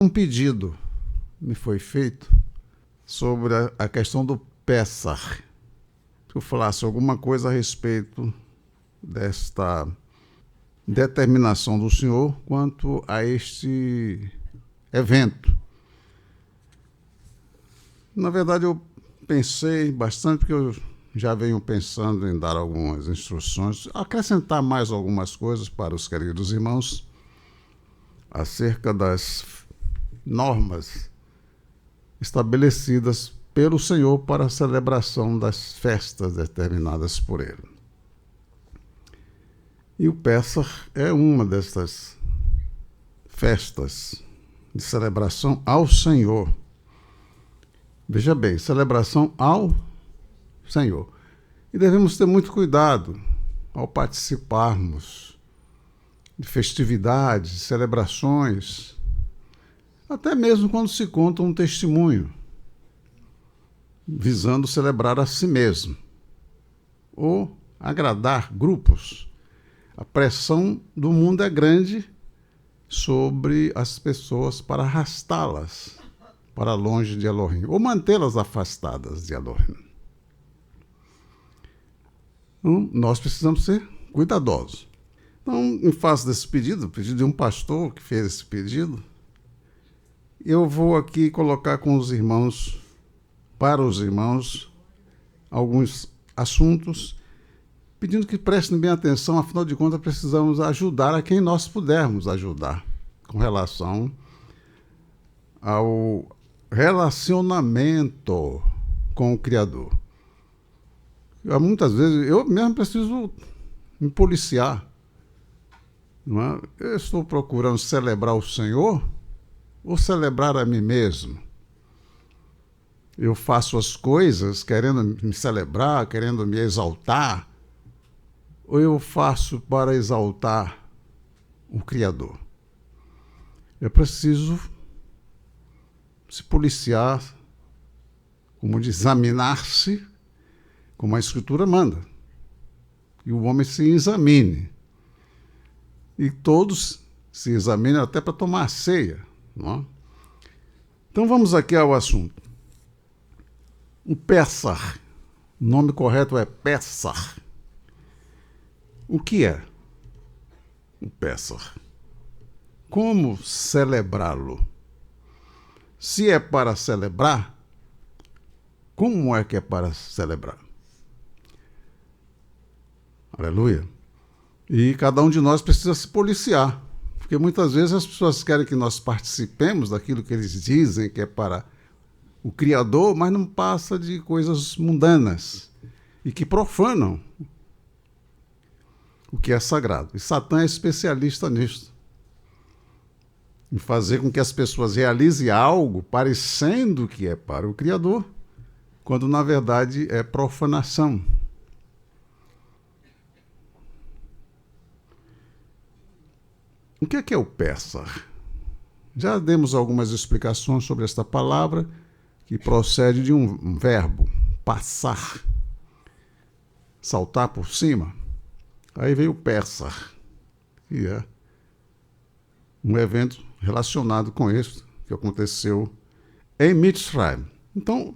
Um pedido me foi feito sobre a questão do Pessah. Que eu falasse alguma coisa a respeito desta determinação do Senhor quanto a este evento. Na verdade, eu pensei bastante, porque eu já venho pensando em dar algumas instruções, acrescentar mais algumas coisas para os queridos irmãos acerca das normas estabelecidas pelo Senhor para a celebração das festas determinadas por Ele. E o Pessah é uma dessas festas de celebração ao Senhor. Veja bem, celebração ao Senhor. E devemos ter muito cuidado ao participarmos de festividades, celebrações, até mesmo quando se conta um testemunho, visando celebrar a si mesmo, ou agradar grupos. A pressão do mundo é grande sobre as pessoas para arrastá-las para longe de Elohim, ou mantê-las afastadas de Elohim. Então, nós precisamos ser cuidadosos. Então, em face desse pedido de um pastor que fez esse pedido, eu vou aqui colocar com os irmãos, para os irmãos, alguns assuntos, pedindo que prestem bem atenção, afinal de contas, precisamos ajudar a quem nós pudermos ajudar, com relação ao relacionamento com o Criador. Muitas vezes, eu mesmo preciso me policiar. Não é? Eu estou procurando celebrar o Senhor ou celebrar a mim mesmo? Eu faço as coisas querendo me celebrar, querendo me exaltar, ou eu faço para exaltar o Criador? É preciso se policiar, como de examinar-se, como a Escritura manda. E o homem se examine. E todos se examinem até para tomar a ceia. Não é? Então vamos aqui ao assunto. O Pessah, o nome correto é Pessah. O que é o Pessah? Como celebrá-lo? Se é para celebrar, como é que é para celebrar? Aleluia. E cada um de nós precisa se policiar, porque muitas vezes as pessoas querem que nós participemos daquilo que eles dizem que é para o Criador, mas não passa de coisas mundanas e que profanam o que é sagrado. E Satã é especialista nisso, em fazer com que as pessoas realizem algo parecendo que é para o Criador, quando na verdade é profanação. O que é o Pessah? Já demos algumas explicações sobre esta palavra, que procede de um verbo, passar, saltar por cima. Aí veio o Pessah, que é um evento relacionado com isso, que aconteceu em Mitzrayim. Então,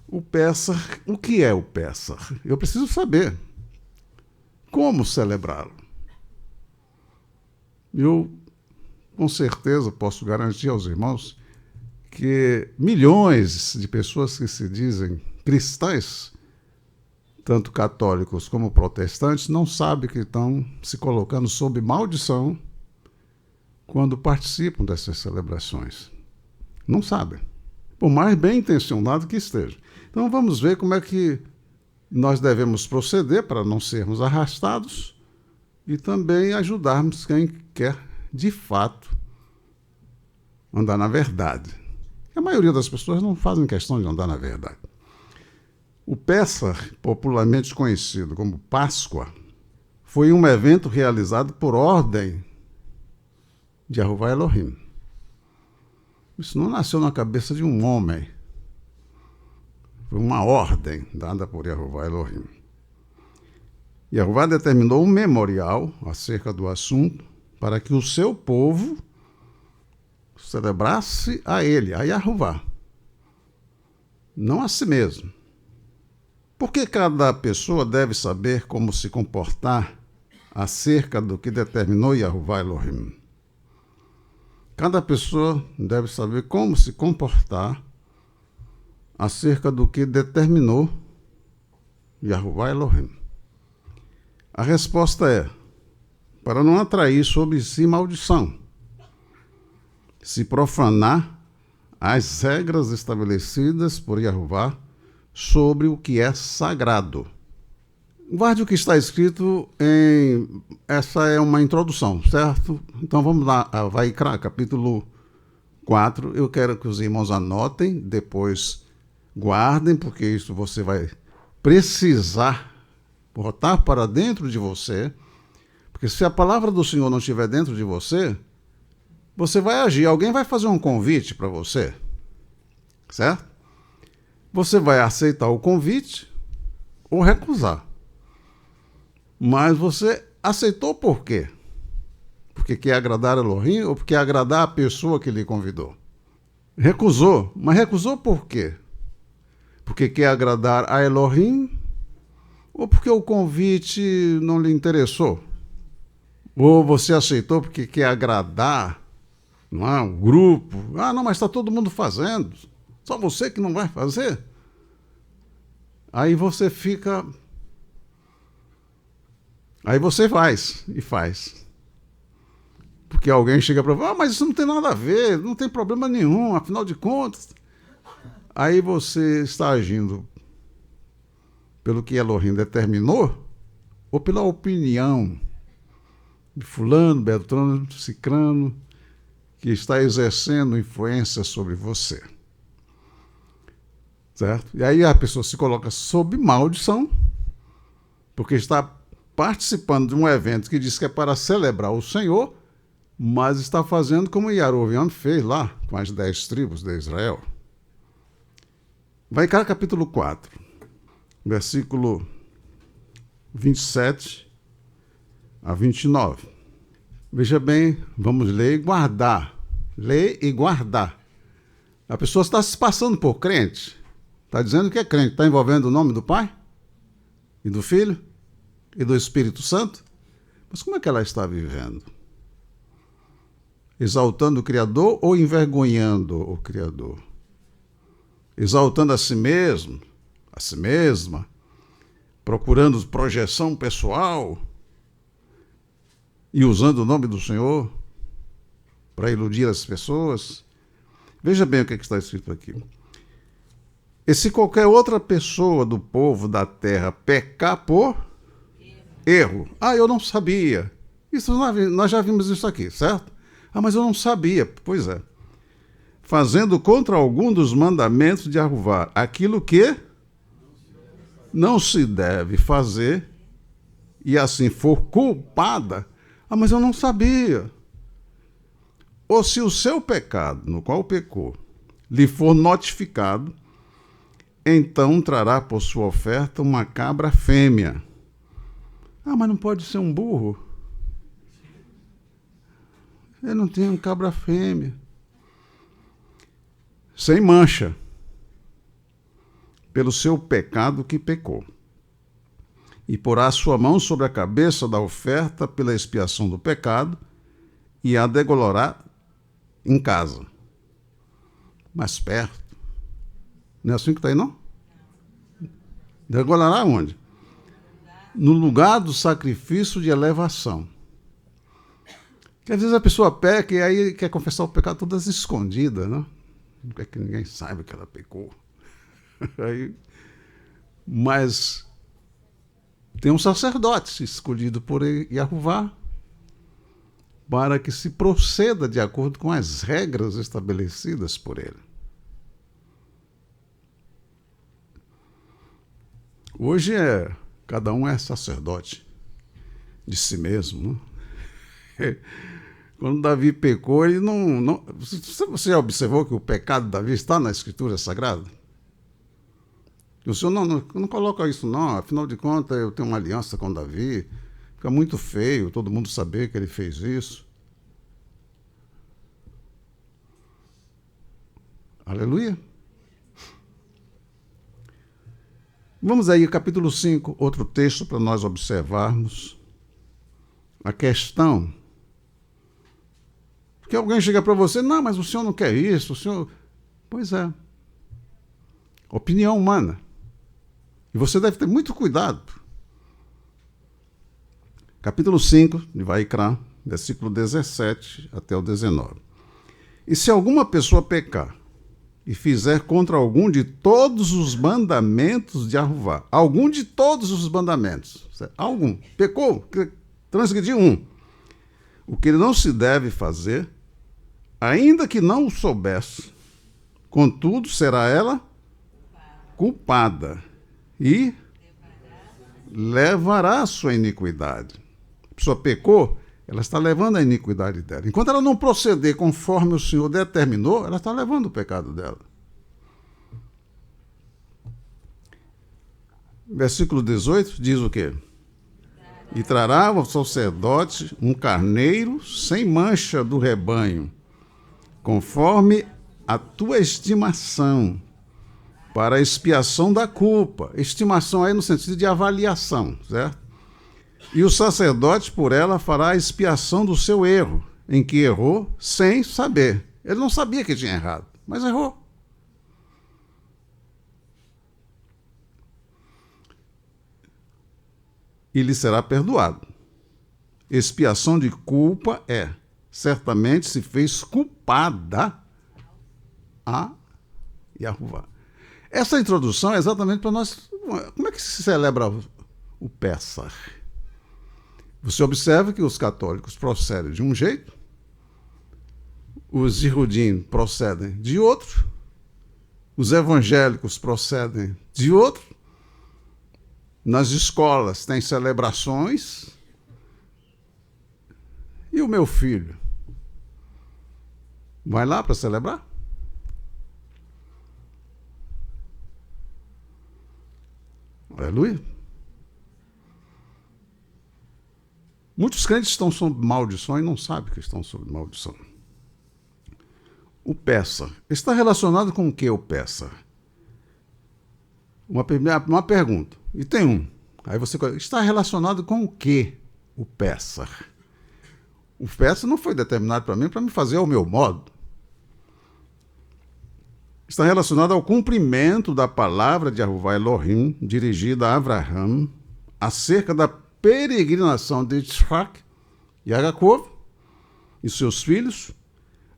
o Pessah, o que é o Pessah? Eu preciso saber como celebrá-lo. Eu, com certeza, posso garantir aos irmãos que milhões de pessoas que se dizem cristãs, tanto católicos como protestantes, não sabem que estão se colocando sob maldição quando participam dessas celebrações. Não sabem, por mais bem intencionado que esteja. Então vamos ver como é que nós devemos proceder para não sermos arrastados e também ajudarmos quem quer, de fato, andar na verdade. A maioria das pessoas não fazem questão de andar na verdade. O Pessah, popularmente conhecido como Páscoa, foi um evento realizado por ordem de Jeová Elohim. Isso não nasceu na cabeça de um homem. Foi uma ordem dada por Jeová Elohim. Jeová determinou um memorial acerca do assunto para que o seu povo celebrasse a ele, a Yahová, não a si mesmo. Porque cada pessoa deve saber como se comportar acerca do que determinou Yahová Elohim. Cada pessoa deve saber como se comportar acerca do que determinou Yahová Elohim. A resposta é: para não atrair sobre si maldição, se profanar as regras estabelecidas por Yahová sobre o que é sagrado. Guarde o que está escrito em... Essa é uma introdução, certo? Então vamos lá, Vaikra, capítulo 4. Eu quero que os irmãos anotem, depois guardem, porque isso você vai precisar botar para dentro de você, porque se a palavra do Senhor não estiver dentro de você, você vai agir. Alguém vai fazer um convite para você, certo? Você vai aceitar o convite ou recusar. Mas você aceitou por quê? Porque quer agradar a Elohim ou porque quer agradar a pessoa que lhe convidou? Recusou. Mas recusou por quê? Porque quer agradar a Elohim ou porque o convite não lhe interessou? Ou você aceitou porque quer agradar, não é, o grupo? Ah, não, mas está todo mundo fazendo. Só você que não vai fazer? Aí você fica... Aí você faz, e faz. Porque alguém chega para falar, mas isso não tem nada a ver, não tem problema nenhum, afinal de contas. Aí você está agindo pelo que Elohim determinou, ou pela opinião de fulano, beltrano, cicrano, que está exercendo influência sobre você. Certo? E aí a pessoa se coloca sob maldição, porque está participando de um evento que diz que é para celebrar o Senhor, mas está fazendo como Yaroviam fez lá com as 10 tribos de Israel. Vaikra capítulo 4, versículo 27 a 29. Veja bem, vamos ler e guardar. Ler e guardar. A pessoa está se passando por crente, está dizendo que é crente, está envolvendo o nome do Pai e do Filho e do Espírito Santo, mas como é que ela está vivendo? Exaltando o Criador ou envergonhando o Criador? Exaltando a si mesmo, a si mesma, procurando projeção pessoal e usando o nome do Senhor para iludir as pessoas? Veja bem o que está escrito aqui. E se qualquer outra pessoa do povo da terra pecar por erro. Ah, eu não sabia. Isso nós já vimos isso aqui, certo? Ah, mas eu não sabia. Pois é. Fazendo contra algum dos mandamentos de Yahová aquilo que não se deve fazer, e assim for culpada. Ah, mas eu não sabia. Ou se o seu pecado, no qual pecou, lhe for notificado, então trará por sua oferta uma cabra fêmea. Ah, mas não pode ser um burro. Ele não tem um cabra fêmea. Sem mancha. Pelo seu pecado que pecou. E porá a sua mão sobre a cabeça da oferta pela expiação do pecado e a degolorá em casa. Mais perto. Não é assim que está aí, não? Degolorá onde? No lugar do sacrifício de elevação. Porque às vezes a pessoa peca e aí quer confessar o pecado todas escondidas, né? Não quer que ninguém saiba que ela pecou. Aí, mas tem um sacerdote escolhido por Yahová para que se proceda de acordo com as regras estabelecidas por ele. Hoje cada um é sacerdote de si mesmo, né? Quando Davi pecou, ele não... Você observou que o pecado de Davi está na Escritura Sagrada? O Senhor não coloca isso, não. Afinal de contas, eu tenho uma aliança com Davi. Fica muito feio todo mundo saber que ele fez isso. Aleluia. Vamos aí, capítulo 5, outro texto para nós observarmos a questão. Porque alguém chega para você, não, mas o senhor não quer isso, o senhor... Pois é. Opinião humana. E você deve ter muito cuidado. Capítulo 5 de Vaikra, versículo 17 até o 19. E se alguma pessoa pecar e fizer contra algum de todos os mandamentos de Yahuvá, algum de todos os mandamentos, algum, pecou, transgrediu um, o que ele não se deve fazer, ainda que não o soubesse, contudo será ela culpada e levará a sua iniquidade. A pessoa pecou, ela está levando a iniquidade dela. Enquanto ela não proceder conforme o Senhor determinou, ela está levando o pecado dela. Versículo 18 diz o quê? E trará ao sacerdote um carneiro sem mancha do rebanho, conforme a tua estimação, para a expiação da culpa. Estimação aí no sentido de avaliação, certo? E o sacerdote por ela fará a expiação do seu erro, em que errou sem saber. Ele não sabia que tinha errado, mas errou. E lhe será perdoado. Expiação de culpa certamente se fez culpada a Yahuvá. Essa introdução é exatamente para nós... Como é que se celebra o Pessah? Você observa que os católicos procedem de um jeito, os Yehudim procedem de outro, os evangélicos procedem de outro, nas escolas tem celebrações, e o meu filho vai lá para celebrar? Aleluia. Muitos crentes estão sob maldição e não sabem que estão sob maldição. O Pessah está relacionado com o que o Pessah? Uma pergunta. E tem um. Aí você está relacionado com o que o Pessah? O Pessah não foi determinado para me fazer ao meu modo. Está relacionado ao cumprimento da palavra de Yahuvá Elohim, dirigida a Abraham, acerca da peregrinação de Yitzhak e Jacob e seus filhos,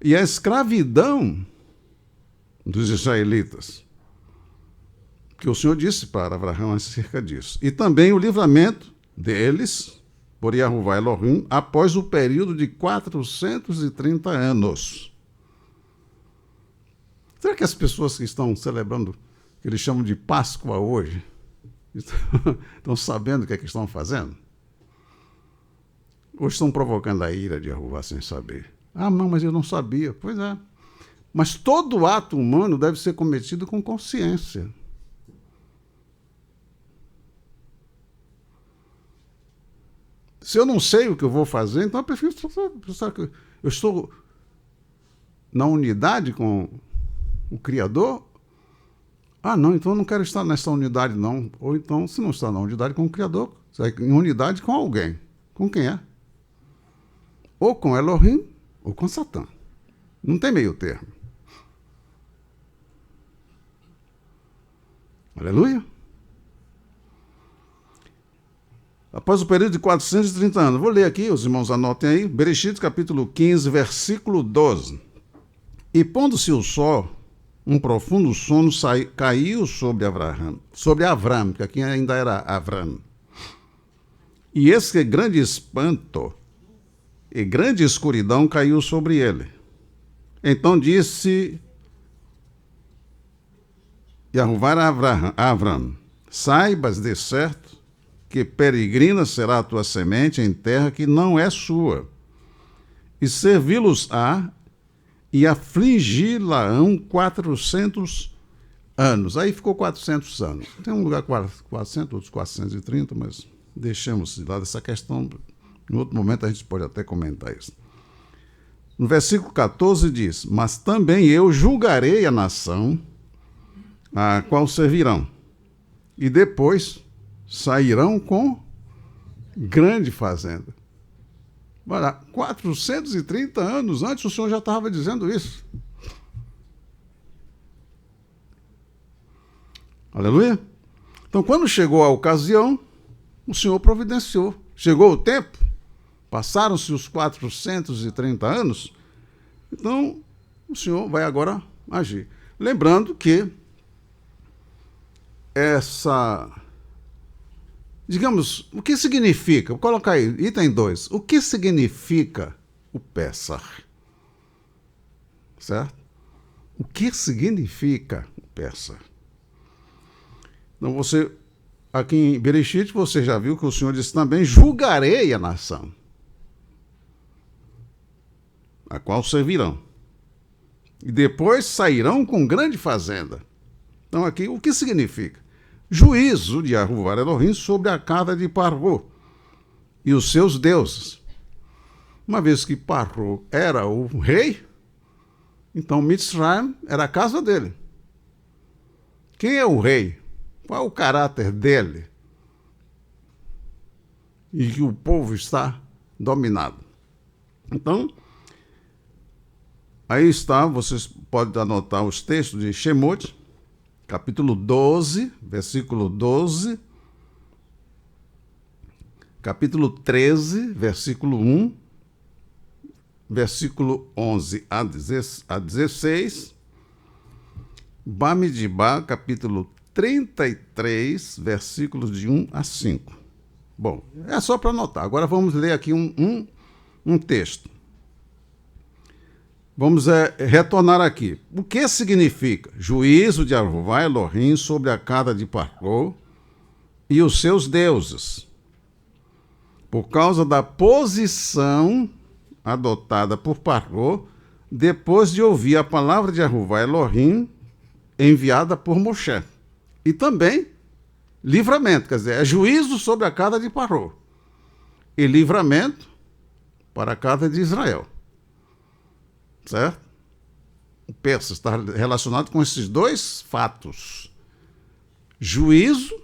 e a escravidão dos israelitas, que o Senhor disse para Abraão acerca disso. E também o livramento deles por Yahuvá Elohim após o período de 430 anos. Será que as pessoas que estão celebrando, que eles chamam de Páscoa hoje, estão sabendo o que é que estão fazendo? Ou estão provocando a ira de Yahuvá sem saber? Ah, não, mas eu não sabia. Pois é. Mas todo ato humano deve ser cometido com consciência. Se eu não sei o que eu vou fazer, então eu prefiro pensar que eu estou na unidade com o Criador. Ah, não, então eu não quero estar nessa unidade, não. Ou então, se não está na unidade com o Criador, está em unidade com alguém. Com quem é? Ou com Elohim, ou com Satã. Não tem meio termo. Aleluia. Após o período de 430 anos. Vou ler aqui, os irmãos anotem aí. Bereshit, capítulo 15, versículo 12. E pondo-se o sol, um profundo sono caiu sobre Avram, que aqui ainda era Avram. E esse grande espanto e grande escuridão caiu sobre ele. Então disse Yahuvá a Avram: saibas de certo que peregrina será a tua semente em terra que não é sua, e servi-los-á e afligi-la-ão 400 anos. Aí ficou 400 anos. Tem um lugar 400, outros 430, mas deixemos de lado essa questão. Em outro momento a gente pode até comentar isso. No versículo 14 diz: mas também eu julgarei a nação a qual servirão, e depois sairão com grande fazenda. Olha, 430 anos antes o Senhor já estava dizendo isso. Aleluia? Então, quando chegou a ocasião, o Senhor providenciou. Chegou o tempo, passaram-se os 430 anos, então o Senhor vai agora agir. Lembrando que digamos, o que significa? Vou colocar aí, item 2. O que significa o Pessah? Certo? O que significa o Pessah? Então aqui em Bereshit, você já viu que o Senhor disse também: julgarei a nação, a qual servirão, e depois sairão com grande fazenda. Então aqui, o que significa? Juízo de Yahuwah Elohim sobre a casa de Paró e os seus deuses. Uma vez que Paró era o rei, então Mitzrayim era a casa dele. Quem é o rei? Qual é o caráter dele? E que o povo está dominado. Então, aí está, vocês podem anotar os textos de Shemot, capítulo 12, versículo 12, capítulo 13, versículo 1, versículo 11 a 16, Bamidibá, capítulo 33, versículos de 1 a 5. Bom, é só para anotar. Agora vamos ler aqui um texto. Vamos retornar aqui. O que significa juízo de Yahuwah Elohim sobre a casa de Paró e os seus deuses? Por causa da posição adotada por Paró depois de ouvir a palavra de Yahuwah Elohim enviada por Moshe. E também livramento, quer dizer, é juízo sobre a casa de Paró e livramento para a casa de Israel. Certo? O Pessah está relacionado com esses dois fatos: juízo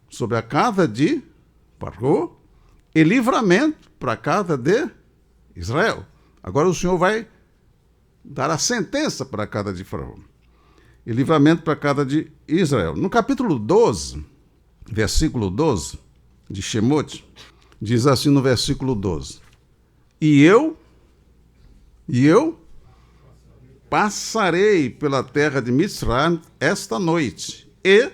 sobre a casa de Paró e livramento para a casa de Israel. Agora o Senhor vai dar a sentença para a casa de Faraó e livramento para a casa de Israel. No capítulo 12, versículo 12 de Shemot, diz assim no versículo 12: E eu passarei pela terra de Mitzrayim esta noite e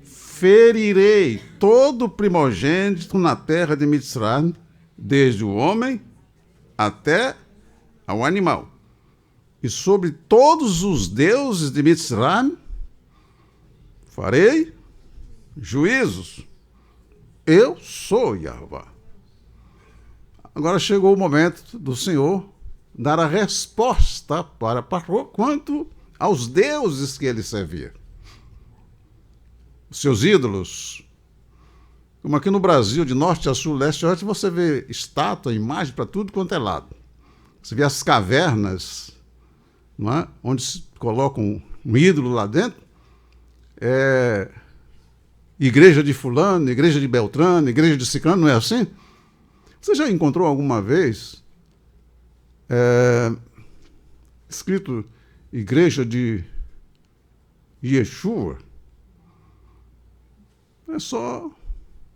ferirei todo primogênito na terra de Mitzrayim, desde o homem até ao animal. E sobre todos os deuses de Mitzrayim farei juízos. Eu sou Yahuwah. Agora chegou o momento do Senhor dar a resposta para Paró quanto aos deuses que ele servia. Os seus ídolos. Como aqui no Brasil, de norte a sul, leste a oeste, você vê estátua, imagem para tudo quanto é lado. Você vê as cavernas, não é? Onde se coloca um ídolo lá dentro. Igreja de fulano, igreja de Beltrano, igreja de Ciclano, não é assim? Você já encontrou alguma vez escrito igreja de Yeshua? É só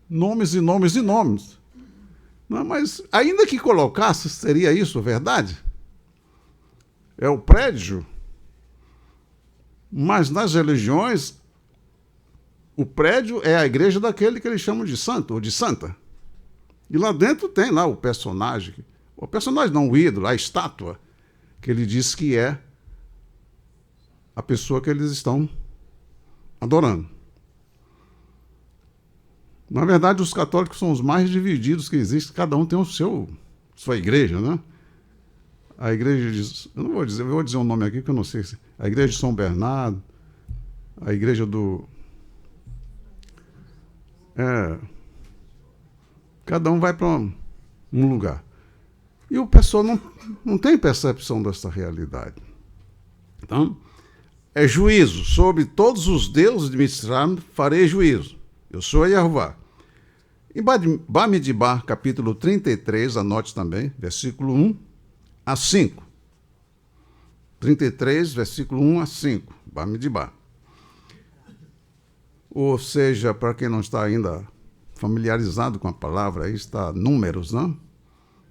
nomes e nomes e nomes. Não, mas ainda que colocasse, seria isso verdade? É o prédio. Mas nas religiões, o prédio é a igreja daquele que eles chamam de santo ou de santa. E lá dentro tem lá o personagem não, o ídolo, a estátua, que ele diz que é a pessoa que eles estão adorando. Na verdade, os católicos são os mais divididos que existem, cada um tem sua igreja, né? A igreja de... Eu vou dizer um nome aqui que eu não sei se... A igreja de São Bernardo, a igreja do... Cada um vai para um lugar. E o pessoal não tem percepção dessa realidade. Então, é juízo. Sobre todos os deuses de Mitzrayim farei juízo. Eu sou Yehová. Em Bamidbar, capítulo 33, anote também, versículo 1 a 5. 33, versículo 1 a 5. Bamidbar. Ou seja, para quem não está ainda familiarizado com a palavra, aí está números, não?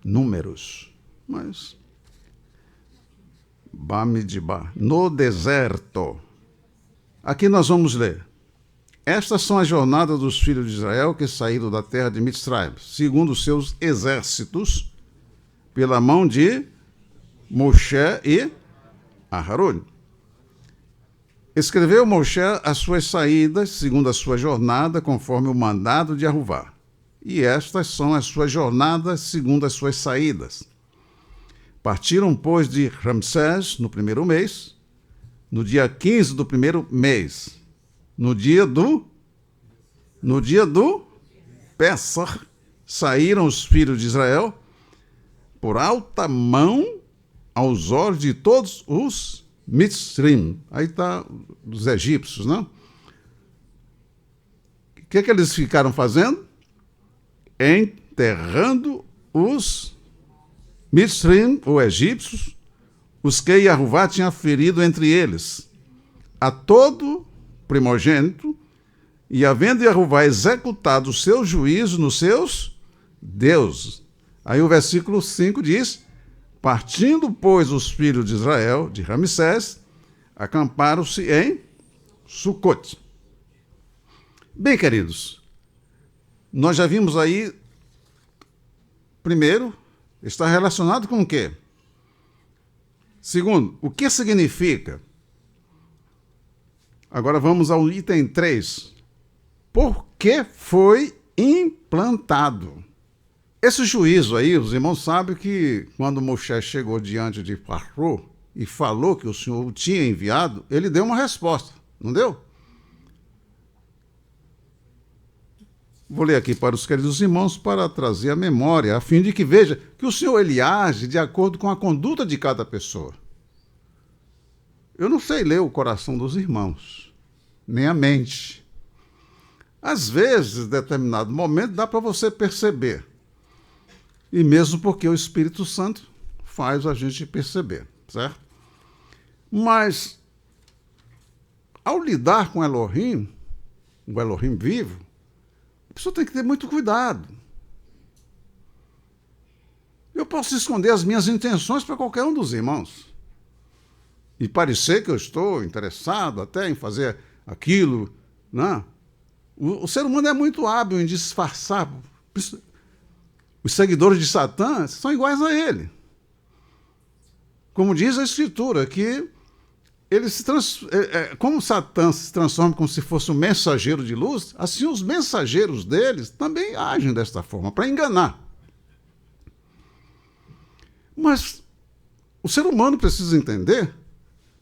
Números. Mas Bamidbar, no deserto. Aqui nós vamos ler. Estas são as jornadas dos filhos de Israel que saíram da terra de Mitzrayim, segundo os seus exércitos, pela mão de Moshe e Aharon. Escreveu Moshe as suas saídas, segundo a sua jornada, conforme o mandado de Yehová. E estas são as suas jornadas, segundo as suas saídas. Partiram, pois, de Ramsés, no primeiro mês, no dia 15 do primeiro mês, no dia do Pessah, saíram os filhos de Israel por alta mão aos olhos de todos os Mitzrim. Aí está dos egípcios, não? O que eles ficaram fazendo? Enterrando os Mitzrim, ou egípcios, os que Yehová tinha ferido entre eles, a todo primogênito, e havendo Yehová executado o seu juízo nos seus deuses. Aí o versículo 5 diz: partindo, pois, os filhos de Israel, de Ramsés, acamparam-se em Sucote. Bem, queridos, nós já vimos aí, primeiro, está relacionado com o quê? Segundo, o que significa? Agora vamos ao item 3. Por que foi implantado? Esse juízo aí, os irmãos sabem que quando Moshe chegou diante de Paró e falou que o Senhor o tinha enviado, ele deu uma resposta, não deu? Vou ler aqui para os queridos irmãos para trazer a memória, a fim de que veja que o Senhor ele age de acordo com a conduta de cada pessoa. Eu não sei ler o coração dos irmãos, nem a mente. Às vezes, em determinado momento, dá para você perceber. E mesmo porque o Espírito Santo faz a gente perceber, certo? Mas, ao lidar com Elohim, o Elohim vivo, a pessoa tem que ter muito cuidado. Eu posso esconder as minhas intenções para qualquer um dos irmãos. E parecer que eu estou interessado até em fazer aquilo, né? O ser humano é muito hábil em disfarçar. Os seguidores de Satã são iguais a ele. Como diz a Escritura, que ele como Satã se transforma como se fosse um mensageiro de luz, assim os mensageiros deles também agem desta forma, para enganar. Mas o ser humano precisa entender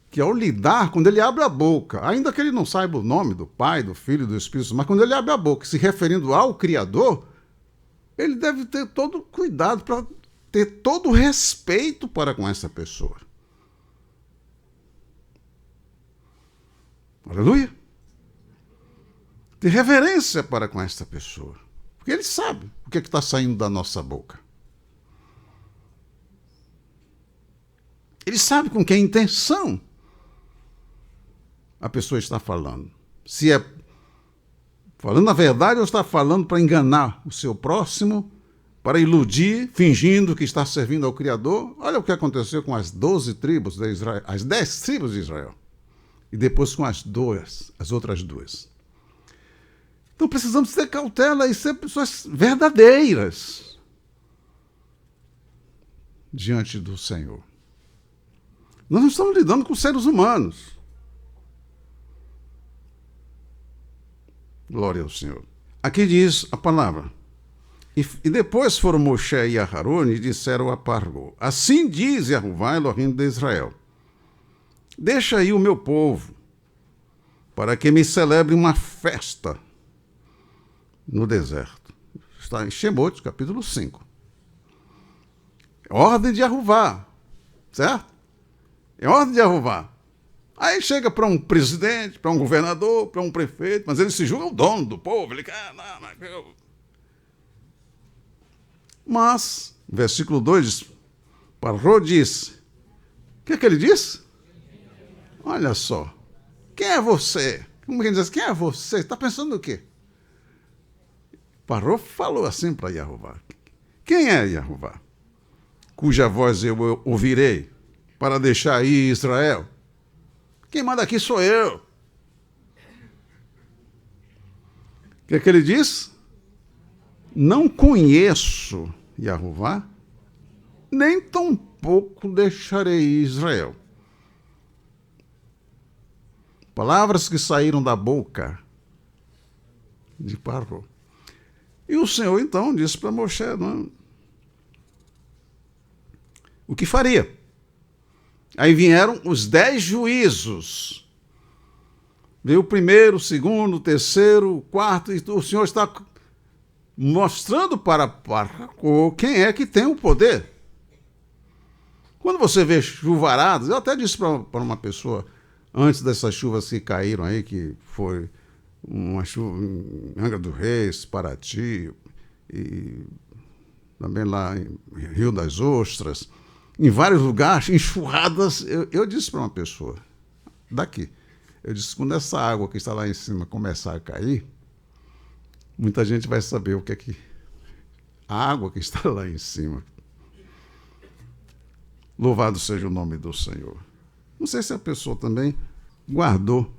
que ao lidar, quando ele abre a boca, ainda que ele não saiba o nome do Pai, do Filho e do Espírito, mas quando ele abre a boca, se referindo ao Criador, ele deve ter todo cuidado para ter todo o respeito para com essa pessoa. Aleluia! Ter reverência para com esta pessoa. Porque ele sabe o que está saindo da nossa boca. Ele sabe com que intenção a pessoa está falando. Se é falando a verdade ou está falando para enganar o seu próximo, para iludir, fingindo que está servindo ao Criador. Olha o que aconteceu com as 12 tribos de Israel, as 10 tribos de Israel. E depois com as outras duas. Então precisamos ter cautela e ser pessoas verdadeiras diante do Senhor. Nós não estamos lidando com seres humanos. Glória ao Senhor. Aqui diz a palavra. E depois foram Moshe e Aharon e disseram a Paró: assim diz Yehová, Elohim de Israel: deixa aí o meu povo, para que me celebre uma festa no deserto. Está em Shemot, capítulo 5. É ordem de Yahuvá, certo? É ordem de Yahuvá. Aí chega para um presidente, para um governador, para um prefeito, mas ele se julga o dono do povo. Ele quer... Mas, versículo 2 diz, Parró disse, o que é que ele disse? Olha só, quem é você? Como quem diz, quem é você? Está pensando o quê? Parró falou assim para Yahuvá, quem é Yahuvá? Cuja voz eu ouvirei para deixar ir Israel? Quem manda aqui sou eu. O que é que ele diz? Não conheço Yahuvá, nem tampouco deixarei Israel. Palavras que saíram da boca de Parró. E o Senhor então disse para Moshe, não, o que faria? Aí vieram os 10 juízos. Veio o primeiro, o segundo, o terceiro, o quarto, e o Senhor está mostrando para Parró quem é que tem o poder. Quando você vê chuvaradas, eu até disse para uma pessoa, antes dessas chuvas que caíram aí, que foi uma chuva em Angra dos Reis, Paraty, e também lá em Rio das Ostras, em vários lugares, enxurradas. Eu disse para uma pessoa, daqui, eu disse, quando essa água que está lá em cima começar a cair, muita gente vai saber o que é que... A água que está lá em cima. Louvado seja o nome do Senhor. Não sei se a pessoa também guardou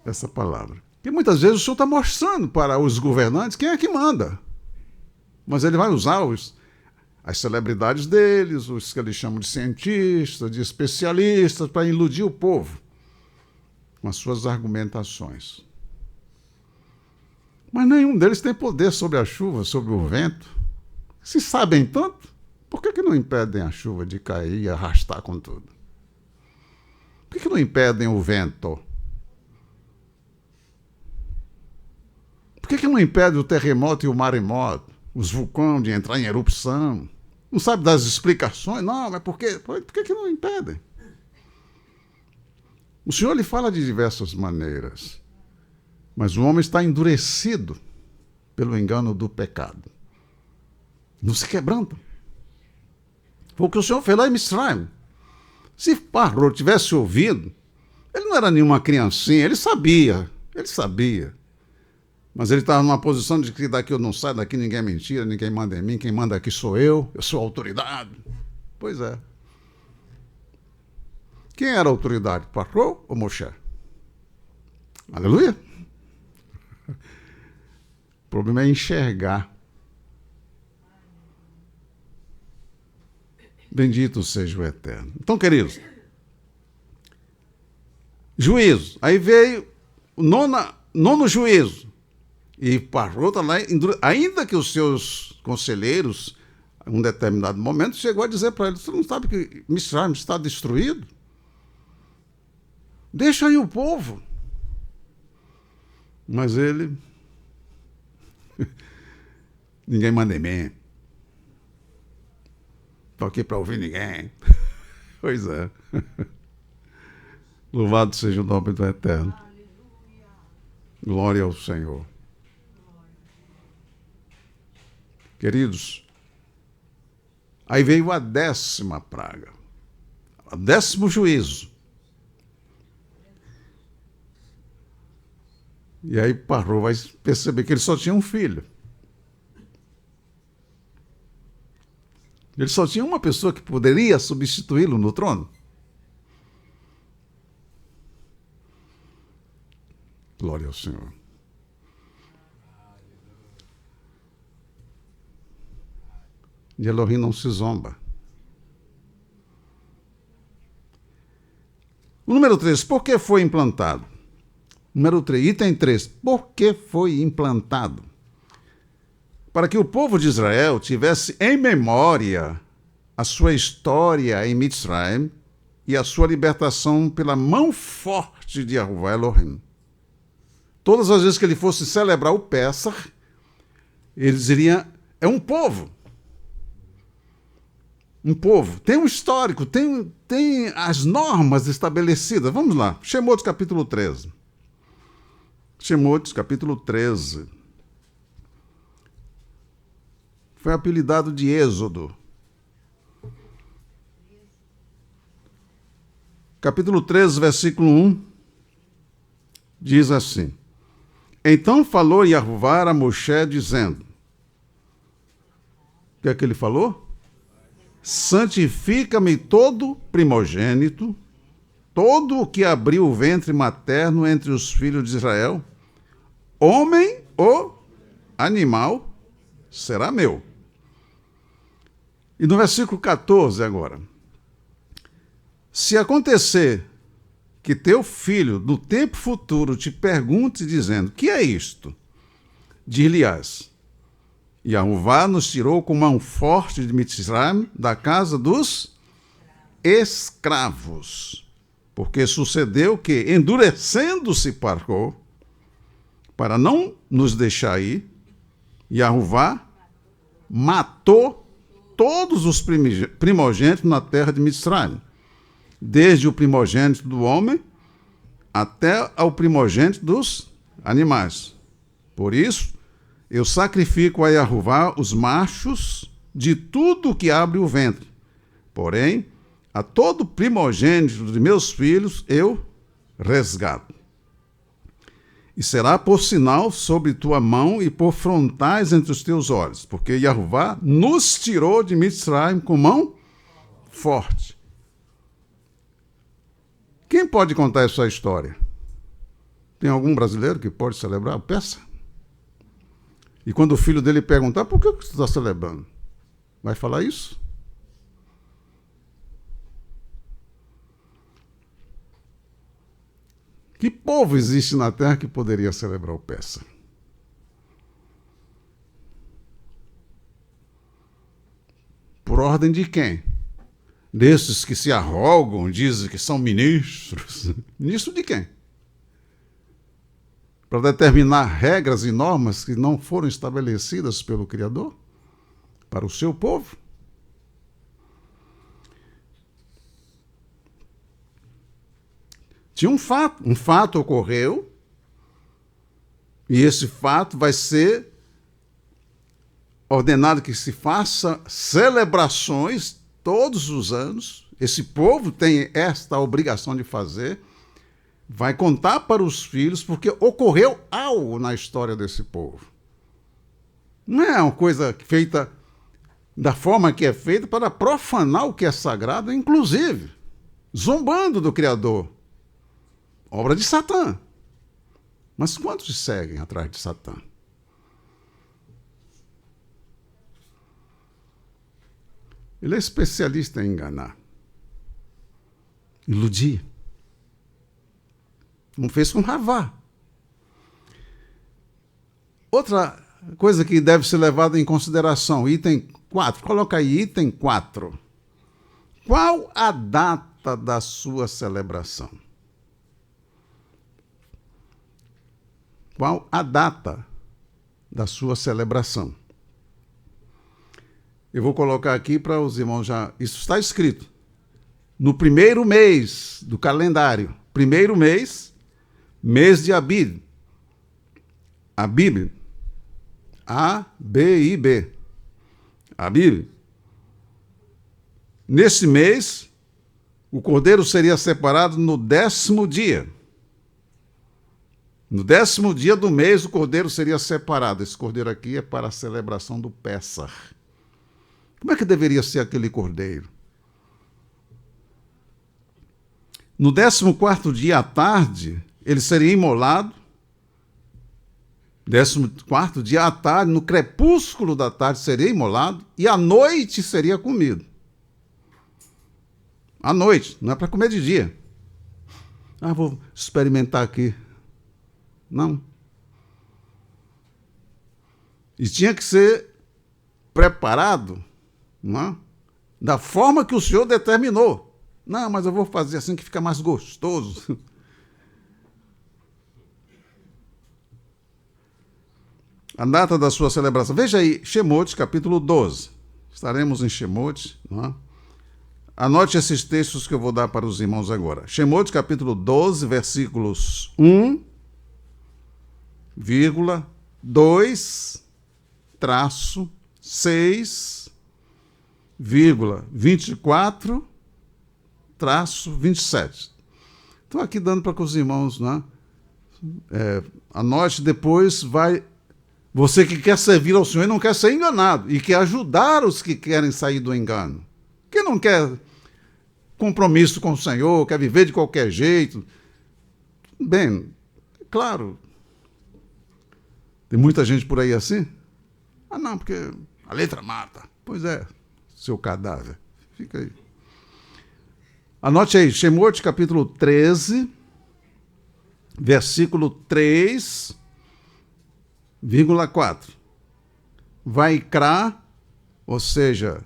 essa palavra. Porque muitas vezes o Senhor está mostrando para os governantes quem é que manda. Mas ele vai usar as celebridades deles, os que eles chamam de cientistas, de especialistas, para iludir o povo com as suas argumentações. Mas nenhum deles tem poder sobre a chuva, sobre o vento. Se sabem tanto, por que não impedem a chuva de cair e arrastar com tudo? Por que não impedem o vento? Por que não impedem o terremoto e o maremoto, os vulcões de entrar em erupção? Não sabe das explicações? Não, mas por que não impedem? O Senhor lhe fala de diversas maneiras, mas o homem está endurecido pelo engano do pecado. Não se quebranta. Foi o que o Senhor fez lá em Mitzrayim. Se Parró tivesse ouvido, ele não era nenhuma criancinha, ele sabia. Mas ele estava numa posição de que daqui eu não saio, daqui ninguém é mentira, ninguém manda em mim, quem manda aqui sou eu sou a autoridade. Pois é. Quem era a autoridade, Parró ou Moshe? Aleluia. O problema é enxergar. Bendito seja o Eterno. Então, queridos, juízo. Aí veio o nono juízo. E Parró está lá, ainda que os seus conselheiros, em um determinado momento, chegou a dizer para ele, você não sabe que Mitzrayim está destruído? Deixa aí o povo. Mas ele... Ninguém manda em mim. Estou aqui para ouvir ninguém. Pois é. Louvado seja o nome do Eterno. Glória ao Senhor. Queridos, aí veio a 10ª praga, o 10º juízo. E aí Parró vai perceber que ele só tinha um filho. Ele só tinha uma pessoa que poderia substituí-lo no trono. Glória ao Senhor. De Elohim não se zomba. O número 3, por que foi implantado? Número 3, item 3, por que foi implantado? Para que o povo de Israel tivesse em memória a sua história em Mitzrayim e a sua libertação pela mão forte de Yahuvá Elohim. Todas as vezes que ele fosse celebrar o Pessach, eles diriam, é um povo. um povo, tem um histórico, tem as normas estabelecidas. Vamos lá, Shemot capítulo 13. Shemot capítulo 13. Foi apelidado de Êxodo. Capítulo 13, versículo 1, diz assim: Então falou Yahová a Moshe, dizendo... O que é que ele falou? Santifica-me todo primogênito, todo o que abriu o ventre materno entre os filhos de Israel, homem ou animal, será meu. E no versículo 14 agora: Se acontecer que teu filho, no tempo futuro, te pergunte, dizendo, que é isto? Dir-lhe-ás, Yahová nos tirou com mão forte de Mitzrayim, da casa dos escravos. Porque sucedeu que, endurecendo-se Paró, para não nos deixar ir, Yahová matou todos os primogênitos na terra de Mitzrayim, desde o primogênito do homem até ao primogênito dos animais. Por isso, eu sacrifico a Yahová os machos de tudo que abre o ventre. Porém, a todo primogênito de meus filhos eu resgato. E será por sinal sobre tua mão e por frontais entre os teus olhos, porque Yahová nos tirou de Mitzrayim com mão forte. Quem pode contar essa história? Tem algum brasileiro que pode celebrar? Peça. E quando o filho dele perguntar, por que você está celebrando? Vai falar isso? Que povo existe na terra que poderia celebrar o Pessa? Por ordem de quem? Desses que se arrogam, dizem que são ministros. Ministro de quem? Para determinar regras e normas que não foram estabelecidas pelo Criador para o seu povo. Tinha um fato ocorreu, e esse fato vai ser ordenado que se faça celebrações todos os anos. Esse povo tem esta obrigação de fazer. Vai contar para os filhos, porque ocorreu algo na história desse povo. Não é uma coisa feita da forma que é feita para profanar o que é sagrado, inclusive zombando do Criador. Obra de Satã. Mas quantos seguem atrás de Satã? Ele é especialista em enganar, iludir. Não fez com Ravá. Outra coisa que deve ser levada em consideração, item 4. Coloca aí, item 4. Qual a data da sua celebração? Qual a data da sua celebração? Eu vou colocar aqui para os irmãos já... Isso está escrito. No primeiro mês do calendário. Primeiro mês... Mês de Abib. Abib. A-B-I-B. Abib. Nesse mês, o cordeiro seria separado no 10º dia. No 10º dia do mês, o cordeiro seria separado. Esse cordeiro aqui é para a celebração do Pessah. Como é que deveria ser aquele cordeiro? No 14º dia à tarde... ele seria imolado, 14º dia à tarde, no crepúsculo da tarde seria imolado, e à noite seria comido. À noite, não é para comer de dia. Vou experimentar aqui. Não. E tinha que ser preparado, não é? Da forma que o Senhor determinou. Não, mas eu vou fazer assim que fica mais gostoso. A data da sua celebração. Veja aí, Shemot, capítulo 12. Estaremos em Shemot, não é? Anote esses textos que eu vou dar para os irmãos agora. Shemot, capítulo 12, versículos 1, 2, 6, 24, 27. Estou aqui dando para que os irmãos, né? Anote, depois vai... Você que quer servir ao Senhor e não quer ser enganado, e quer ajudar os que querem sair do engano. Quem não quer compromisso com o Senhor, quer viver de qualquer jeito. Bem, claro, tem muita gente por aí assim. Ah, não, porque a letra mata. Pois é, seu cadáver. Fica aí. Anote aí, Shemot, capítulo 13, versículo 3,4. Vaikra, ou seja,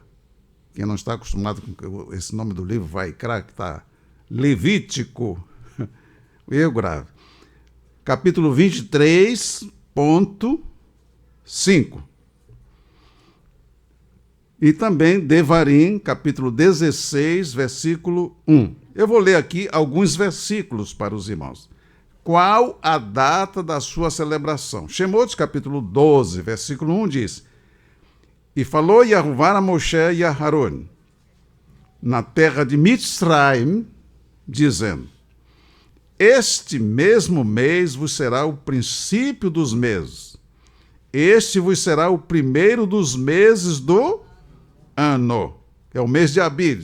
quem não está acostumado com esse nome do livro, Vaikra, que está Levítico, erro grave. Capítulo 23,5. E também Devarim, capítulo 16, versículo 1. Eu vou ler aqui alguns versículos para os irmãos. Qual a data da sua celebração? Shemot, capítulo 12, versículo 1 diz: E falou Yehová a Moshe e a Aharon, na terra de Mitzraim, dizendo: Este mesmo mês vos será o princípio dos meses. Este vos será o primeiro dos meses do ano. É o mês de Abib.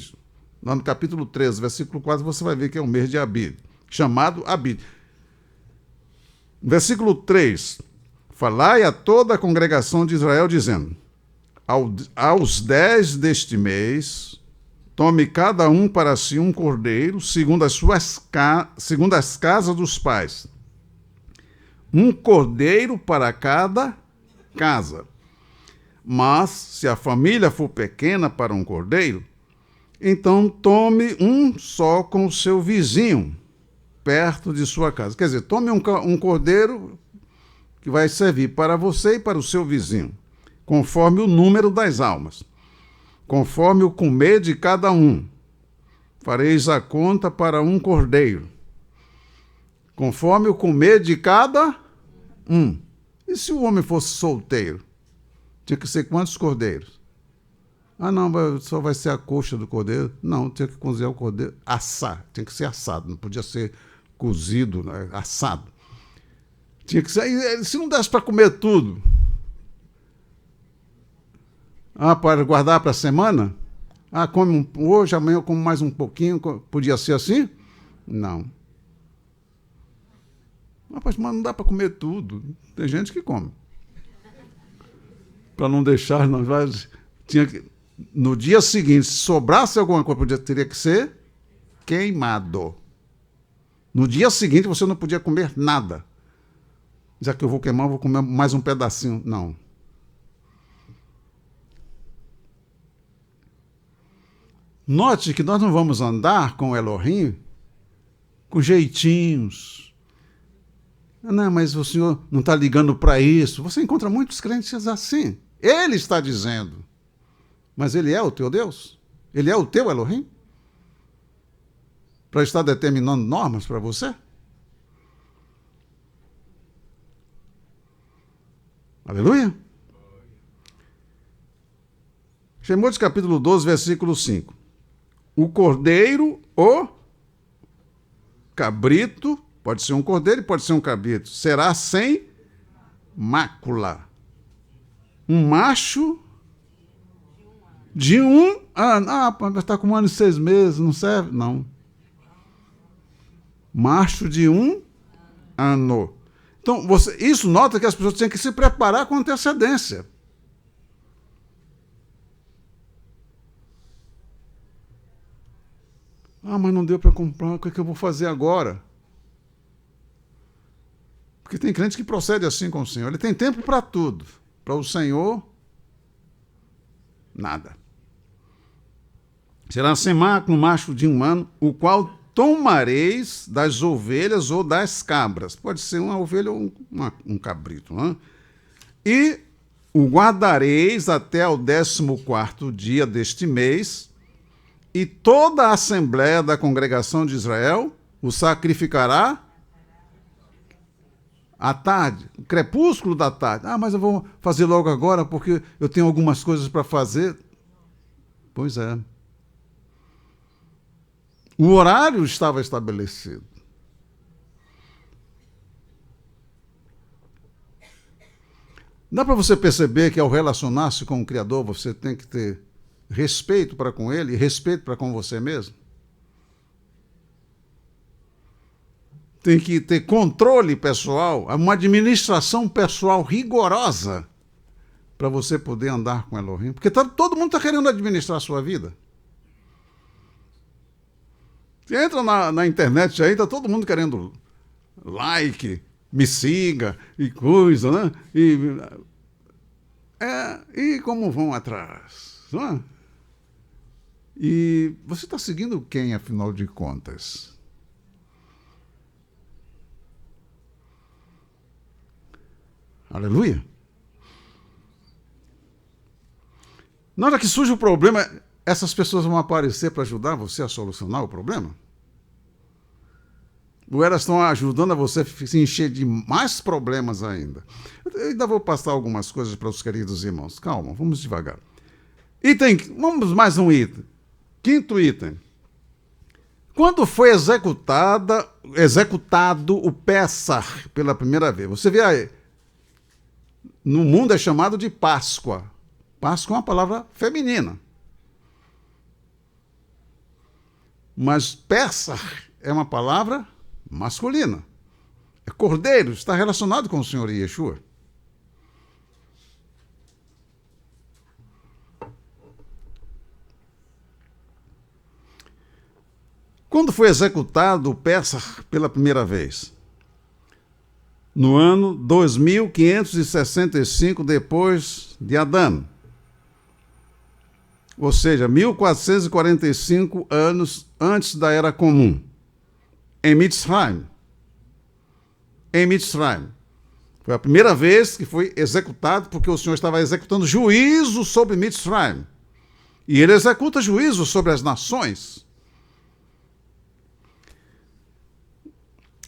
Lá no capítulo 13, versículo 4, você vai ver que é o mês de Abib, chamado Abib. Versículo 3. Falai a toda a congregação de Israel, dizendo: Aos 10 deste mês, tome cada um para si um cordeiro, segundo as casas dos pais. Um cordeiro para cada casa. Mas, se a família for pequena para um cordeiro, então tome um só com o seu vizinho, perto de sua casa. Quer dizer, tome um cordeiro que vai servir para você e para o seu vizinho, conforme o número das almas, conforme o comer de cada um. Fareis a conta para um cordeiro, conforme o comer de cada um. E se o homem fosse solteiro? Tinha que ser quantos cordeiros? Ah, não, só vai ser a coxa do cordeiro. Não, tinha que cozinhar o cordeiro, assar. Tinha que ser assado, não podia ser cozido, né? Assado. Tinha que ser. Se não desse para comer tudo, para guardar para a semana? Come hoje, amanhã eu como mais um pouquinho. Podia ser assim? Não. Mas não dá para comer tudo. Tem gente que come. Para não deixar, tinha que, no dia seguinte, se sobrasse alguma coisa, teria que ser queimado. No dia seguinte, você não podia comer nada. Já que eu vou queimar, eu vou comer mais um pedacinho. Não. Note que nós não vamos andar com o Elohim com jeitinhos. Não, mas o senhor não está ligando para isso. Você encontra muitos crentes assim. Ele está dizendo. Mas ele é o teu Deus? Ele é o teu Elohim? Para estar determinando normas para você? Aleluia? Shemot, capítulo 12, versículo 5. O cordeiro, o cabrito, pode ser um cordeiro e pode ser um cabrito, será sem mácula. Um macho de 1 ano. Mas está com 1 ano e 6 meses, não serve? Não. Macho de 1 ano. Então, isso nota que as pessoas têm que se preparar com antecedência. Mas não deu para comprar, o que é que eu vou fazer agora? Porque tem crente que procede assim com o Senhor. Ele tem tempo para tudo. Para o Senhor, nada. Será sem mácula um macho de 1 ano, o qual tomareis das ovelhas ou das cabras. Pode ser uma ovelha ou um cabrito. Não é? E o guardareis até o 14º dia deste mês, e toda a assembléia da congregação de Israel o sacrificará à tarde, o crepúsculo da tarde. Ah, mas eu vou fazer logo agora porque eu tenho algumas coisas para fazer. Pois é. O horário estava estabelecido. Dá para você perceber que ao relacionar-se com o Criador, você tem que ter respeito para com Ele e respeito para com você mesmo? Tem que ter controle pessoal, uma administração pessoal rigorosa para você poder andar com Elohim. Porque todo mundo está querendo administrar a sua vida. Você entra na internet aí, está todo mundo querendo like, me siga e coisa, né? E como vão atrás, não é? E você está seguindo quem, afinal de contas? Aleluia. Na hora que surge o problema, essas pessoas vão aparecer para ajudar você a solucionar o problema? Ou elas estão ajudando a você se encher de mais problemas ainda? Eu ainda vou passar algumas coisas para os queridos irmãos. Calma, vamos devagar. Vamos mais um item. Quinto item. Quando foi executado o Pessah pela primeira vez? Você vê aí, no mundo é chamado de Páscoa. Páscoa é uma palavra feminina. Mas Pessah é uma palavra masculina. É cordeiro, está relacionado com o Senhor Yeshua. Quando foi executado o Pessah pela primeira vez? No ano 2565 depois de Adão. Ou seja, 1445 anos antes da Era Comum. Em Mitzrayim. Foi a primeira vez que foi executado, porque o Senhor estava executando juízo sobre Mitzrayim. E ele executa juízo sobre as nações.